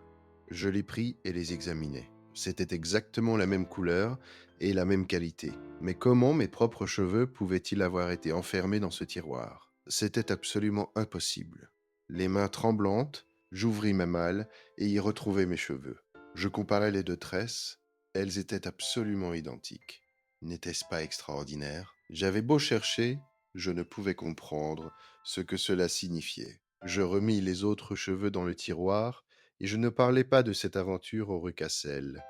Je les pris et les examinai. C'était exactement la même couleur et la même qualité. Mais comment mes propres cheveux pouvaient-ils avoir été enfermés dans ce tiroir? C'était absolument impossible. Les mains tremblantes, j'ouvris ma malle et y retrouvai mes cheveux. Je comparai les 2 tresses, elles étaient absolument identiques. N'était-ce pas extraordinaire? J'avais beau chercher, je ne pouvais comprendre ce que cela signifiait. Je remis les autres cheveux dans le tiroir, et je ne parlais pas de cette aventure au Rucassel,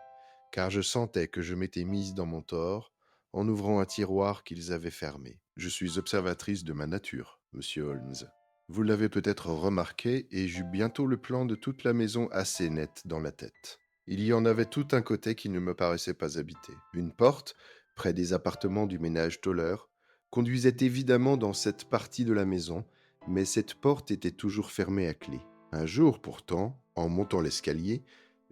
car je sentais que je m'étais mise dans mon tort en ouvrant un tiroir qu'ils avaient fermé. Je suis observatrice de ma nature, monsieur Holmes. Vous l'avez peut-être remarqué, et j'eus bientôt le plan de toute la maison assez net dans la tête. Il y en avait tout un côté qui ne me paraissait pas habité. Une porte, près des appartements du ménage Toller, conduisait évidemment dans cette partie de la maison, mais cette porte était toujours fermée à clé. Un jour pourtant, en montant l'escalier,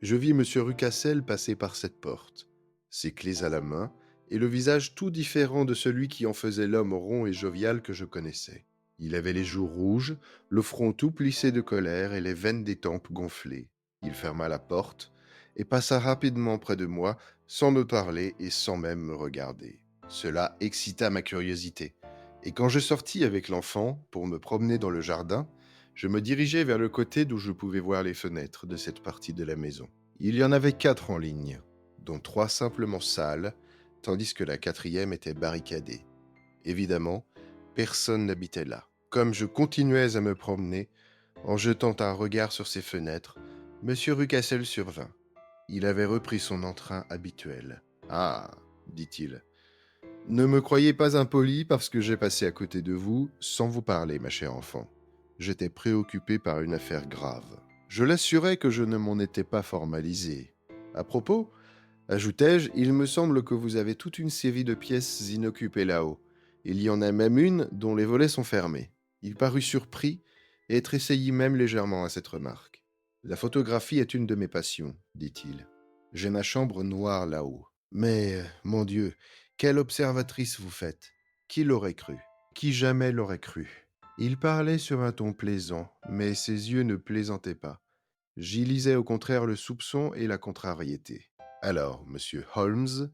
je vis M. Rucassel passer par cette porte. ses clés à la main, et le visage tout différent de celui qui en faisait l'homme rond et jovial que je connaissais. Il avait les joues rouges, le front tout plissé de colère et les veines des tempes gonflées. Il ferma la porte et passa rapidement près de moi, sans me parler et sans même me regarder. Cela excita ma curiosité, et quand je sortis avec l'enfant pour me promener dans le jardin, je me dirigeai vers le côté d'où je pouvais voir les fenêtres de cette partie de la maison. Il y en avait 4 en ligne, dont 3 simplement sales, tandis que la quatrième était barricadée. Évidemment, personne n'habitait là. Comme je continuais à me promener, en jetant un regard sur ces fenêtres, M. Rucassel survint. Il avait repris son entrain habituel. Ah, dit-il, ne me croyez pas impoli parce que j'ai passé à côté de vous sans vous parler, ma chère enfant. J'étais préoccupé par une affaire grave. Je l'assurais que je ne m'en étais pas formalisé. À propos, ajoutai-je, il me semble que vous avez toute une série de pièces inoccupées là-haut. Il y en a même une dont les volets sont fermés. Il parut surpris et tressaillit même légèrement à cette remarque. La photographie est une de mes passions, dit-il. J'ai ma chambre noire là-haut. Mais, mon Dieu, quelle observatrice vous faites! Qui l'aurait cru? Qui jamais l'aurait cru? Il parlait sur un ton plaisant, mais ses yeux ne plaisantaient pas. J'y lisais au contraire le soupçon et la contrariété. Alors, monsieur Holmes,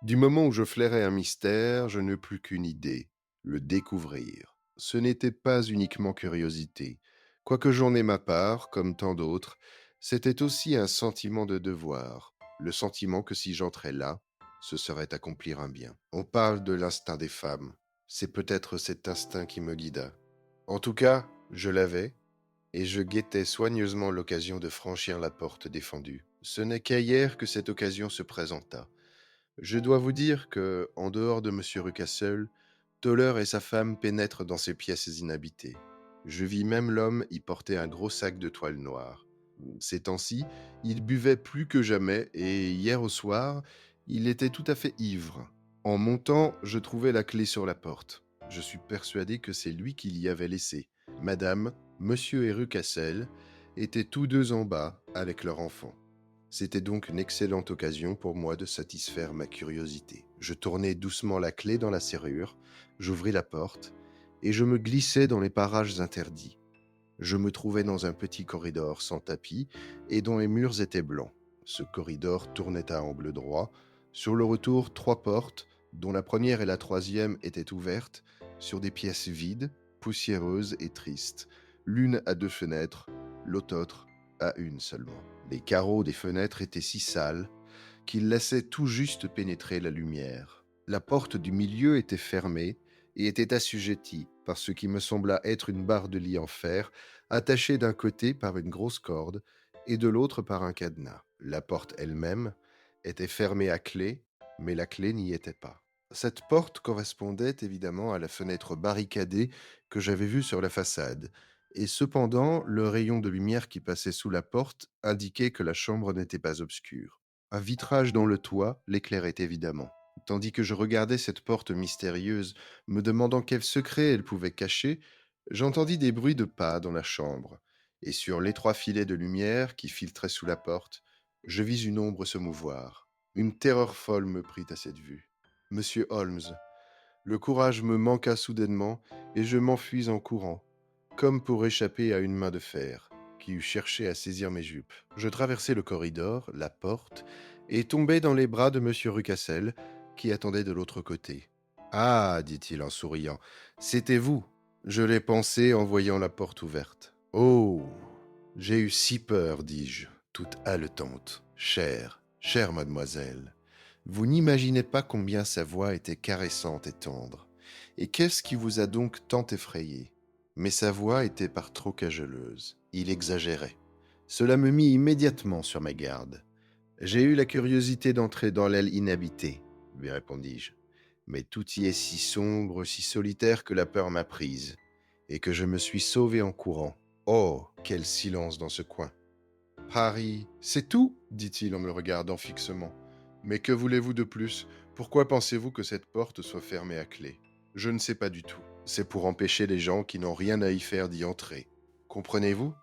du moment où je flairais un mystère, je n'eus plus qu'une idée, le découvrir. Ce n'était pas uniquement curiosité. Quoique j'en ai ma part, comme tant d'autres, c'était aussi un sentiment de devoir, le sentiment que si j'entrais là, ce serait accomplir un bien. On parle de l'instinct des femmes. C'est peut-être cet instinct qui me guida. En tout cas, je l'avais, et je guettais soigneusement l'occasion de franchir la porte défendue. Ce n'est qu'hier que cette occasion se présenta. Je dois vous dire que, en dehors de M. Rucassel, Toller et sa femme pénètrent dans ces pièces inhabitées. Je vis même l'homme y porter un gros sac de toile noire. Ces temps-ci, il buvait plus que jamais et hier au soir, il était tout à fait ivre. En montant, je trouvai la clé sur la porte. Je suis persuadé que c'est lui qui l'y avait laissée. Madame, Monsieur et Rucassel étaient tous deux en bas avec leur enfant. C'était donc une excellente occasion pour moi de satisfaire ma curiosité. Je tournai doucement la clé dans la serrure, j'ouvris la porte, et je me glissai dans les parages interdits. Je me trouvais dans un petit corridor sans tapis et dont les murs étaient blancs. Ce corridor tournait à angle droit. Sur le retour, 3 portes, dont la première et la troisième étaient ouvertes, sur des pièces vides, poussiéreuses et tristes. L'une à 2 fenêtres, l'autre à une seulement. Les carreaux des fenêtres étaient si sales qu'ils laissaient tout juste pénétrer la lumière. La porte du milieu était fermée et était assujettie par ce qui me sembla être une barre de lit en fer, attachée d'un côté par une grosse corde et de l'autre par un cadenas. La porte elle-même était fermée à clé, mais la clé n'y était pas. Cette porte correspondait évidemment à la fenêtre barricadée que j'avais vue sur la façade, et cependant le rayon de lumière qui passait sous la porte indiquait que la chambre n'était pas obscure. Un vitrage dans le toit l'éclairait évidemment. Tandis que je regardais cette porte mystérieuse, me demandant quel secret elle pouvait cacher, j'entendis des bruits de pas dans la chambre, et sur l'étroit filet de lumière qui filtrait sous la porte, je vis une ombre se mouvoir. Une terreur folle me prit à cette vue. Monsieur Holmes, le courage me manqua soudainement, et je m'enfuis en courant, comme pour échapper à une main de fer, qui eût cherché à saisir mes jupes. Je traversai le corridor, la porte, et tombai dans les bras de monsieur Rucassel, qui attendait de l'autre côté. Ah, dit-il en souriant, c'était vous. Je l'ai pensé en voyant la porte ouverte. Oh, j'ai eu si peur, dis-je, toute haletante. Chère mademoiselle, vous n'imaginez pas combien sa voix était caressante et tendre. Et qu'est-ce qui vous a donc tant effrayé? Mais sa voix était par trop cajoleuse. Il exagérait. Cela me mit immédiatement sur ma garde. J'ai eu la curiosité d'entrer dans l'aile inhabitée, lui répondis-je. Mais tout y est si sombre, si solitaire que la peur m'a prise, et que je me suis sauvé en courant. Oh, quel silence dans ce coin! Harry, c'est tout, dit-il en me regardant fixement. Mais que voulez-vous de plus? Pourquoi pensez-vous que cette porte soit fermée à clé? Je ne sais pas du tout. C'est pour empêcher les gens qui n'ont rien à y faire d'y entrer. Comprenez-vous?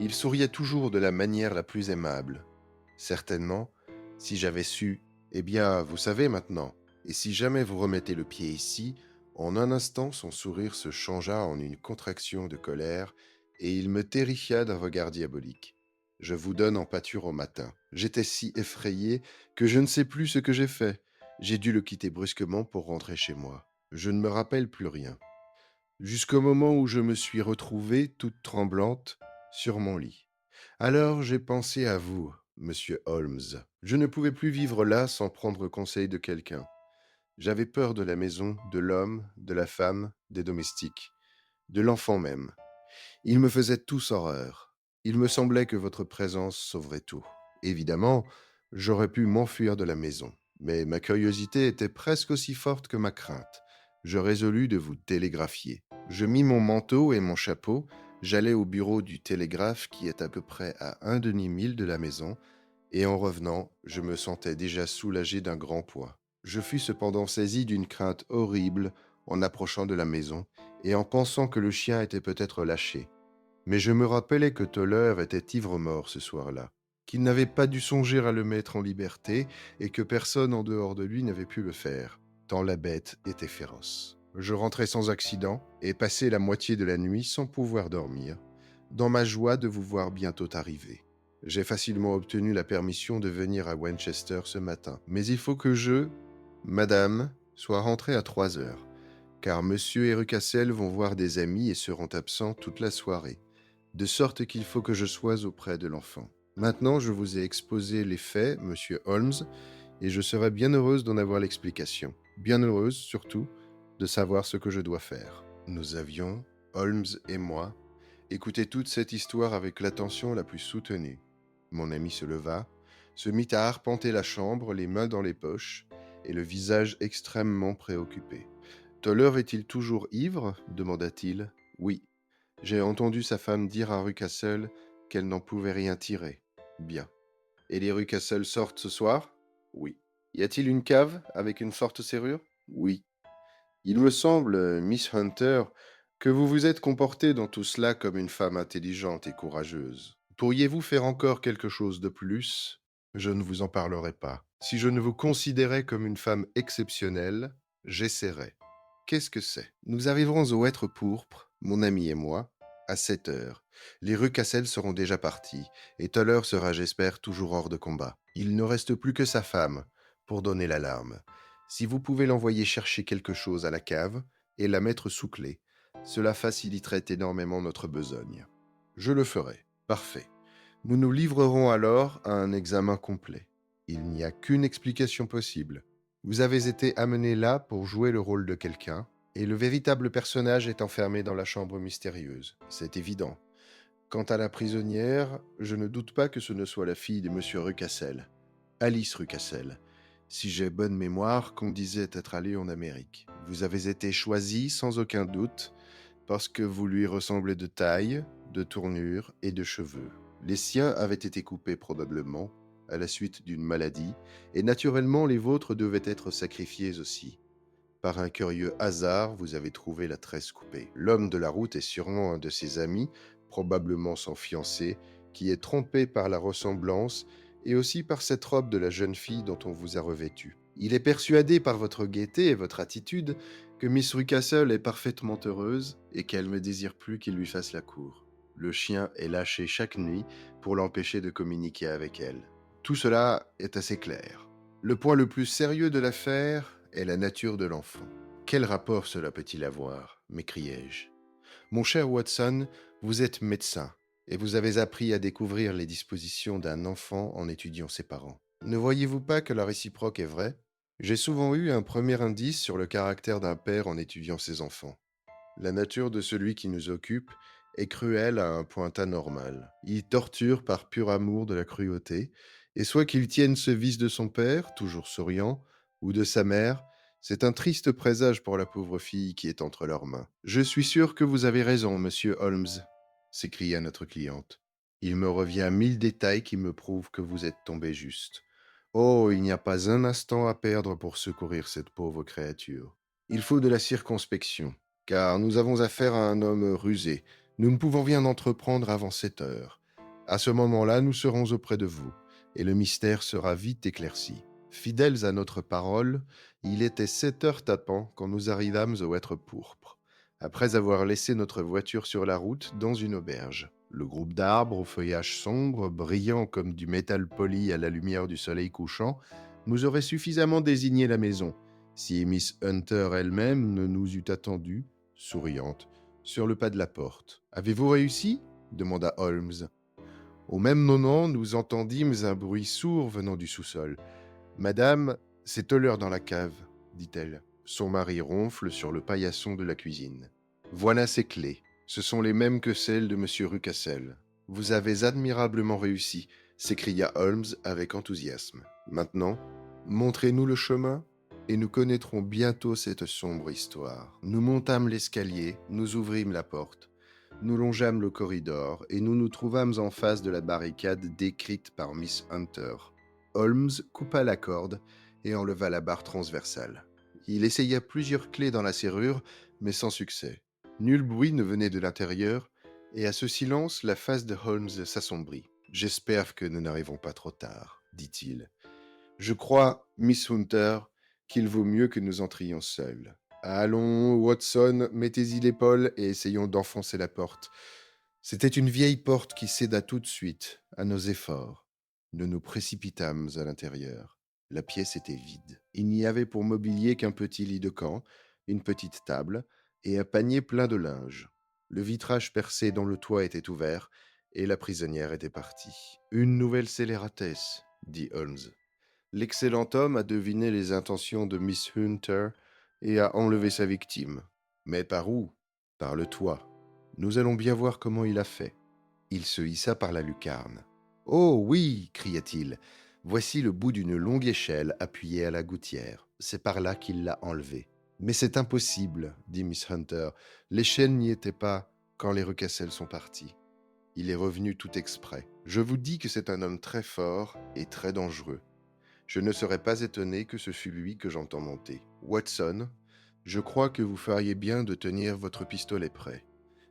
Il souriait toujours de la manière la plus aimable. Certainement, si j'avais su Eh bien, vous savez maintenant. Et si jamais vous remettez le pied ici, en un instant, son sourire se changea en une contraction de colère, et il me terrifia d'un regard diabolique. Je vous donne en pâture au matin. J'étais si effrayé que je ne sais plus ce que j'ai fait. J'ai dû le quitter brusquement pour rentrer chez moi. Je ne me rappelle plus rien. Jusqu'au moment où je me suis retrouvée, toute tremblante, sur mon lit. Alors j'ai pensé à vous, monsieur Holmes. Je ne pouvais plus vivre là sans prendre conseil de quelqu'un. J'avais peur de la maison, de l'homme, de la femme, des domestiques, de l'enfant même. Ils me faisaient tous horreur. Il me semblait que votre présence sauverait tout. Évidemment, j'aurais pu m'enfuir de la maison, mais ma curiosité était presque aussi forte que ma crainte. Je résolus de vous télégraphier. Je mis mon manteau et mon chapeau, j'allai au bureau du télégraphe qui est à peu près à un demi-mille de la maison, et en revenant, je me sentais déjà soulagé d'un grand poids. Je fus cependant saisi d'une crainte horrible en approchant de la maison et en pensant que le chien était peut-être lâché. Mais je me rappelais que Toller était ivre-mort ce soir-là, qu'il n'avait pas dû songer à le mettre en liberté et que personne en dehors de lui n'avait pu le faire, tant la bête était féroce. Je rentrai sans accident et passai la moitié de la nuit sans pouvoir dormir, dans ma joie de vous voir bientôt arriver. J'ai facilement obtenu la permission de venir à Winchester ce matin, mais il faut que madame, sois rentré à 3 heures, car monsieur et Rucassel vont voir des amis et seront absents toute la soirée, de sorte qu'il faut que je sois auprès de l'enfant. Maintenant, je vous ai exposé les faits, monsieur Holmes, et je serais bien heureuse d'en avoir l'explication. Bien heureuse, surtout, de savoir ce que je dois faire. Nous avions, Holmes et moi, écouté toute cette histoire avec l'attention la plus soutenue. Mon ami se leva, se mit à arpenter la chambre, les mains dans les poches, et le visage extrêmement préoccupé. Toller est-il toujours ivre demanda-t-il. Oui. J'ai entendu sa femme dire à Rucassel qu'elle n'en pouvait rien tirer. Bien. Et les Rucassel sortent ce soir? Oui. Y a-t-il une cave avec une forte serrure? Oui. Il me semble, Miss Hunter, que vous vous êtes comportée dans tout cela comme une femme intelligente et courageuse. Pourriez-vous faire encore quelque chose de plus? Je ne vous en parlerai pas. Si je ne vous considérais comme une femme exceptionnelle, j'essaierai. Qu'est-ce que c'est? Nous arriverons au Hêtre pourpre, mon ami et moi, à 7 heures. Les Rucassel seront déjà partis, et Toller sera, j'espère, toujours hors de combat. Il ne reste plus que sa femme pour donner l'alarme. Si vous pouvez l'envoyer chercher quelque chose à la cave et la mettre sous clé, cela faciliterait énormément notre besogne. Je le ferai. Parfait. Nous nous livrerons alors à un examen complet. Il n'y a qu'une explication possible. Vous avez été amené là pour jouer le rôle de quelqu'un, et le véritable personnage est enfermé dans la chambre mystérieuse. C'est évident. Quant à la prisonnière, je ne doute pas que ce ne soit la fille de M. Rucassel, Alice Rucassel. Si j'ai bonne mémoire, qu'on disait être allé en Amérique. Vous avez été choisi sans aucun doute parce que vous lui ressemblez de taille, de tournure et de cheveux. Les siens avaient été coupés probablement à la suite d'une maladie, et naturellement les vôtres devaient être sacrifiés aussi. Par un curieux hasard, vous avez trouvé la tresse coupée. L'homme de la route est sûrement un de ses amis, probablement son fiancé, qui est trompé par la ressemblance et aussi par cette robe de la jeune fille dont on vous a revêtu. Il est persuadé par votre gaieté et votre attitude que Miss Rucassel est parfaitement heureuse et qu'elle ne désire plus qu'il lui fasse la cour. Le chien est lâché chaque nuit pour l'empêcher de communiquer avec elle. Tout cela est assez clair. Le point le plus sérieux de l'affaire est la nature de l'enfant. Quel rapport cela peut-il avoir? M'écriai-je. Mon cher Watson, vous êtes médecin, et vous avez appris à découvrir les dispositions d'un enfant en étudiant ses parents. Ne voyez-vous pas que la réciproque est vraie? J'ai souvent eu un premier indice sur le caractère d'un père en étudiant ses enfants. La nature de celui qui nous occupe est cruelle à un point anormal. Il torture par pur amour de la cruauté, et soit qu'il tienne ce vice de son père, toujours souriant, ou de sa mère, c'est un triste présage pour la pauvre fille qui est entre leurs mains. Je suis sûr que vous avez raison, monsieur Holmes, s'écria notre cliente. Il me revient 1000 détails qui me prouvent que vous êtes tombé juste. Oh, il n'y a pas un instant à perdre pour secourir cette pauvre créature. Il faut de la circonspection, car nous avons affaire à un homme rusé. Nous ne pouvons rien entreprendre avant 7 heures. À ce moment-là, nous serons auprès de vous, et le mystère sera vite éclairci. Fidèles à notre parole, il était 7 heures tapant quand nous arrivâmes au Hêtre pourpre, après avoir laissé notre voiture sur la route dans une auberge. Le groupe d'arbres au feuillage sombre, brillant comme du métal poli à la lumière du soleil couchant, nous aurait suffisamment désigné la maison, si Miss Hunter elle-même ne nous eût attendus, souriante, sur le pas de la porte. Avez-vous réussi demanda Holmes. Au même moment, nous entendîmes un bruit sourd venant du sous-sol. Madame, c'est Toller dans la cave, dit-elle. Son mari ronfle sur le paillasson de la cuisine. Voilà ses clés. Ce sont les mêmes que celles de Monsieur Rucassel. Vous avez admirablement réussi, s'écria Holmes avec enthousiasme. Maintenant, montrez-nous le chemin et nous connaîtrons bientôt cette sombre histoire. Nous montâmes l'escalier, nous ouvrîmes la porte. Nous longeâmes le corridor et nous nous trouvâmes en face de la barricade décrite par Miss Hunter. Holmes coupa la corde et enleva la barre transversale. Il essaya plusieurs clés dans la serrure, mais sans succès. Nul bruit ne venait de l'intérieur, et à ce silence, la face de Holmes s'assombrit. « J'espère que nous n'arrivons pas trop tard, » dit-il. « Je crois, Miss Hunter, qu'il vaut mieux que nous entrions seuls. Allons, Watson, mettez-y l'épaule et essayons d'enfoncer la porte. » C'était une vieille porte qui céda tout de suite à nos efforts. Nous nous précipitâmes à l'intérieur. La pièce était vide. Il n'y avait pour mobilier qu'un petit lit de camp, une petite table et un panier plein de linge. Le vitrage percé dans le toit était ouvert et la prisonnière était partie. « Une nouvelle scélératesse, » dit Holmes. L'excellent homme a deviné les intentions de Miss Hunter et a enlevé sa victime. Mais par où? Par le toit. Nous allons bien voir comment il a fait. Il se hissa par la lucarne. « Oh oui !» cria-t-il. « Voici le bout d'une longue échelle appuyée à la gouttière. C'est par là qu'il l'a enlevée. »« Mais c'est impossible, » dit Miss Hunter. « L'échelle n'y était pas quand les Rucassel sont partis. Il est revenu tout exprès. Je vous dis que c'est un homme très fort et très dangereux. Je ne serais pas étonné que ce fût lui que j'entends monter. Watson, je crois que vous feriez bien de tenir votre pistolet prêt. »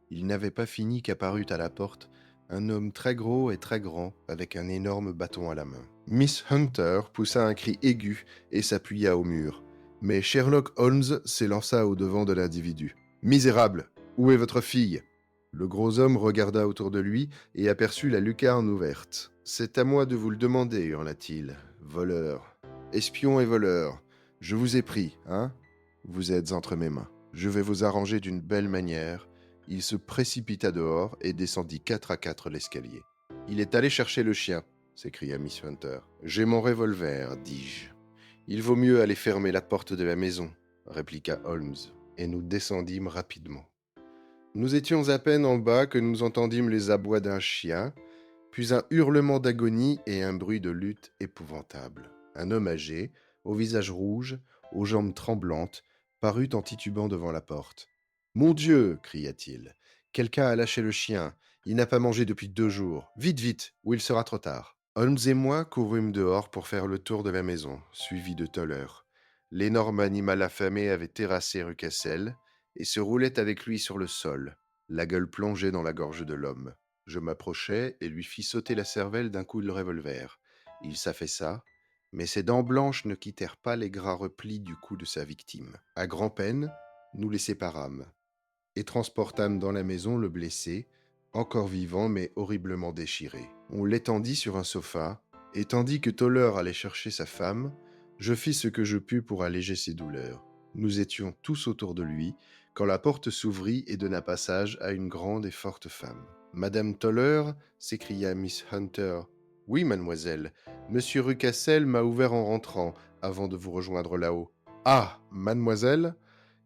Il n'avait pas fini qu'apparut à la porte un homme très gros et très grand, avec un énorme bâton à la main. Miss Hunter poussa un cri aigu et s'appuya au mur. Mais Sherlock Holmes s'élança au-devant de l'individu. « Misérable, où est votre fille ?» Le gros homme regarda autour de lui et aperçut la lucarne ouverte. « C'est à moi de vous le demander, hurla-t-il. Voleur, espion et voleur, je vous ai pris, hein? Vous êtes entre mes mains. Je vais vous arranger d'une belle manière. » Il se précipita dehors et descendit 4 à 4 l'escalier. « Il est allé chercher le chien, » s'écria Miss Hunter. « J'ai mon revolver, dis-je. »« Il vaut mieux aller fermer la porte de la maison, » répliqua Holmes, et nous descendîmes rapidement. Nous étions à peine en bas que nous entendîmes les abois d'un chien, puis un hurlement d'agonie et un bruit de lutte épouvantable. Un homme âgé, au visage rouge, aux jambes tremblantes, parut en titubant devant la porte. « Mon Dieu !» cria-t-il. « Quelqu'un a lâché le chien. Il n'a pas mangé depuis 2 jours. Vite, vite, ou il sera trop tard. » Holmes et moi courûmes dehors pour faire le tour de la maison, suivis de Toller. L'énorme animal affamé avait terrassé Rucassel et se roulait avec lui sur le sol, la gueule plongée dans la gorge de l'homme. Je m'approchai et lui fis sauter la cervelle d'un coup de revolver. Il s'affaissa, mais ses dents blanches ne quittèrent pas les gras replis du cou de sa victime. À grand-peine, nous les séparâmes et transportâmes dans la maison le blessé, encore vivant mais horriblement déchiré. On l'étendit sur un sofa, et tandis que Toller allait chercher sa femme, je fis ce que je pus pour alléger ses douleurs. Nous étions tous autour de lui, quand la porte s'ouvrit et donna passage à une grande et forte femme. « Madame Toller » s'écria Miss Hunter. « Oui, mademoiselle. Monsieur Rucassel m'a ouvert en rentrant, avant de vous rejoindre là-haut. »« Ah, mademoiselle !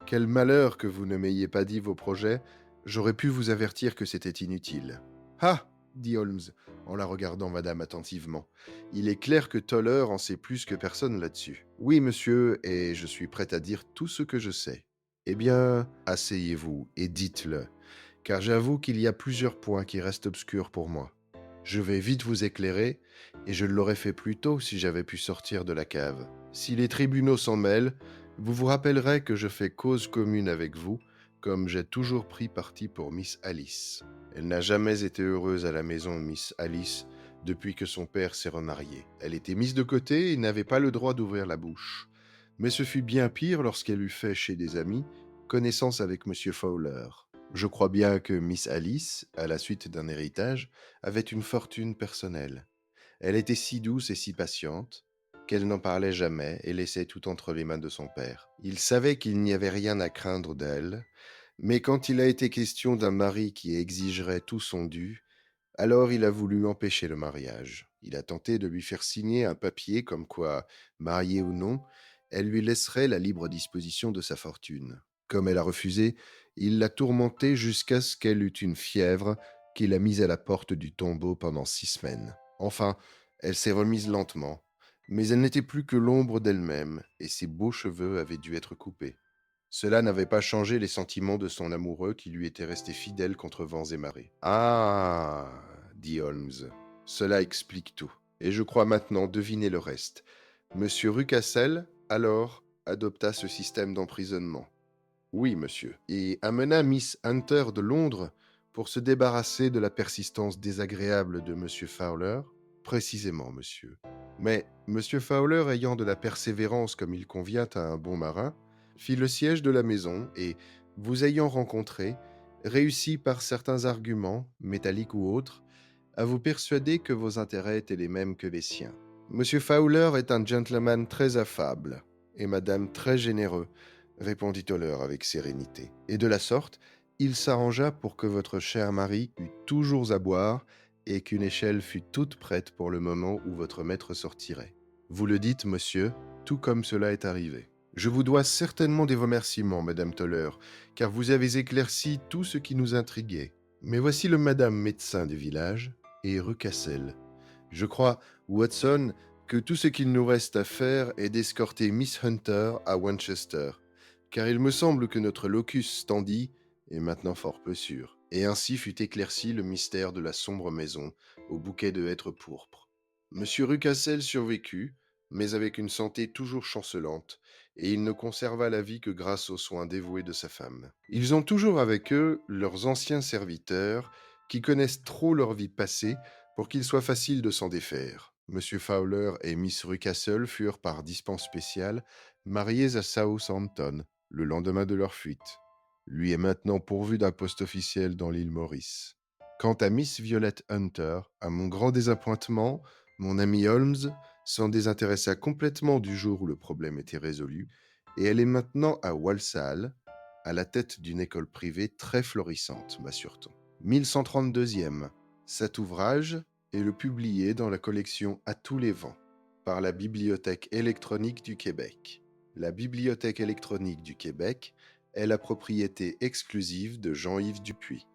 Quel malheur que vous ne m'ayez pas dit vos projets. J'aurais pu vous avertir que c'était inutile. »« Ah !» dit Holmes, en la regardant madame attentivement. « Il est clair que Toller en sait plus que personne là-dessus. »« Oui, monsieur, et je suis prêt à dire tout ce que je sais. »« Eh bien, asseyez-vous et dites-le, car j'avoue qu'il y a plusieurs points qui restent obscurs pour moi. Je vais vite vous éclairer, et je l'aurais fait plus tôt si j'avais pu sortir de la cave. Si les tribunaux s'en mêlent, vous vous rappellerez que je fais cause commune avec vous, comme j'ai toujours pris parti pour Miss Alice. Elle n'a jamais été heureuse à la maison, Miss Alice, depuis que son père s'est remarié. Elle était mise de côté et n'avait pas le droit d'ouvrir la bouche. Mais ce fut bien pire lorsqu'elle eut fait chez des amis connaissance avec Monsieur Fowler. Je crois bien que Miss Alice, à la suite d'un héritage, avait une fortune personnelle. Elle était si douce et si patiente qu'elle n'en parlait jamais et laissait tout entre les mains de son père. Il savait qu'il n'y avait rien à craindre d'elle, mais quand il a été question d'un mari qui exigerait tout son dû, alors il a voulu empêcher le mariage. Il a tenté de lui faire signer un papier comme quoi, mariée ou non, elle lui laisserait la libre disposition de sa fortune. Comme elle a refusé, il l'a tourmentée jusqu'à ce qu'elle eût une fièvre qui l'a mise à la porte du tombeau pendant 6 semaines. Enfin, elle s'est remise lentement, mais elle n'était plus que l'ombre d'elle-même, et ses beaux cheveux avaient dû être coupés. Cela n'avait pas changé les sentiments de son amoureux qui lui était resté fidèle contre vents et marées. Ah, dit Holmes, cela explique tout. Et je crois maintenant deviner le reste. Monsieur Rucassel, alors, adopta ce système d'emprisonnement. Oui, monsieur. Et amena Miss Hunter de Londres pour se débarrasser de la persistance désagréable de monsieur Fowler. Précisément, monsieur. Mais monsieur Fowler, ayant de la persévérance comme il convient à un bon marin, fit le siège de la maison et, vous ayant rencontré, réussit par certains arguments, métalliques ou autres, à vous persuader que vos intérêts étaient les mêmes que les siens. Monsieur Fowler est un gentleman très affable, et madame très généreux, répondit Toller avec sérénité. Et de la sorte, il s'arrangea pour que votre cher mari eût toujours à boire et qu'une échelle fût toute prête pour le moment où votre maître sortirait. Vous le dites, monsieur, tout comme cela est arrivé. Je vous dois certainement des remerciements, madame Toller, car vous avez éclairci tout ce qui nous intriguait. Mais voici le madame médecin du village et Rucassel. Je crois, Watson, que tout ce qu'il nous reste à faire est d'escorter Miss Hunter à Winchester, car il me semble que notre locus standi est maintenant fort peu sûr. Et ainsi fut éclairci le mystère de la sombre maison au bouquet de hêtres pourpres. Monsieur Rucassel survécut, mais avec une santé toujours chancelante, et il ne conserva la vie que grâce aux soins dévoués de sa femme. Ils ont toujours avec eux leurs anciens serviteurs, qui connaissent trop leur vie passée pour qu'il soit facile de s'en défaire. Monsieur Fowler et Miss Rucassel furent, par dispense spéciale, mariés à Southampton, le lendemain de leur fuite. Lui est maintenant pourvu d'un poste officiel dans l'île Maurice. Quant à Miss Violet Hunter, à mon grand désappointement, mon ami Holmes s'en désintéressa complètement du jour où le problème était résolu, et elle est maintenant à Walsall, à la tête d'une école privée très florissante, m'assure-t-on. 1132e. Cet ouvrage est le publié dans la collection À tous les vents, par la Bibliothèque électronique du Québec. La Bibliothèque électronique du Québec est la propriété exclusive de Jean-Yves Dupuis.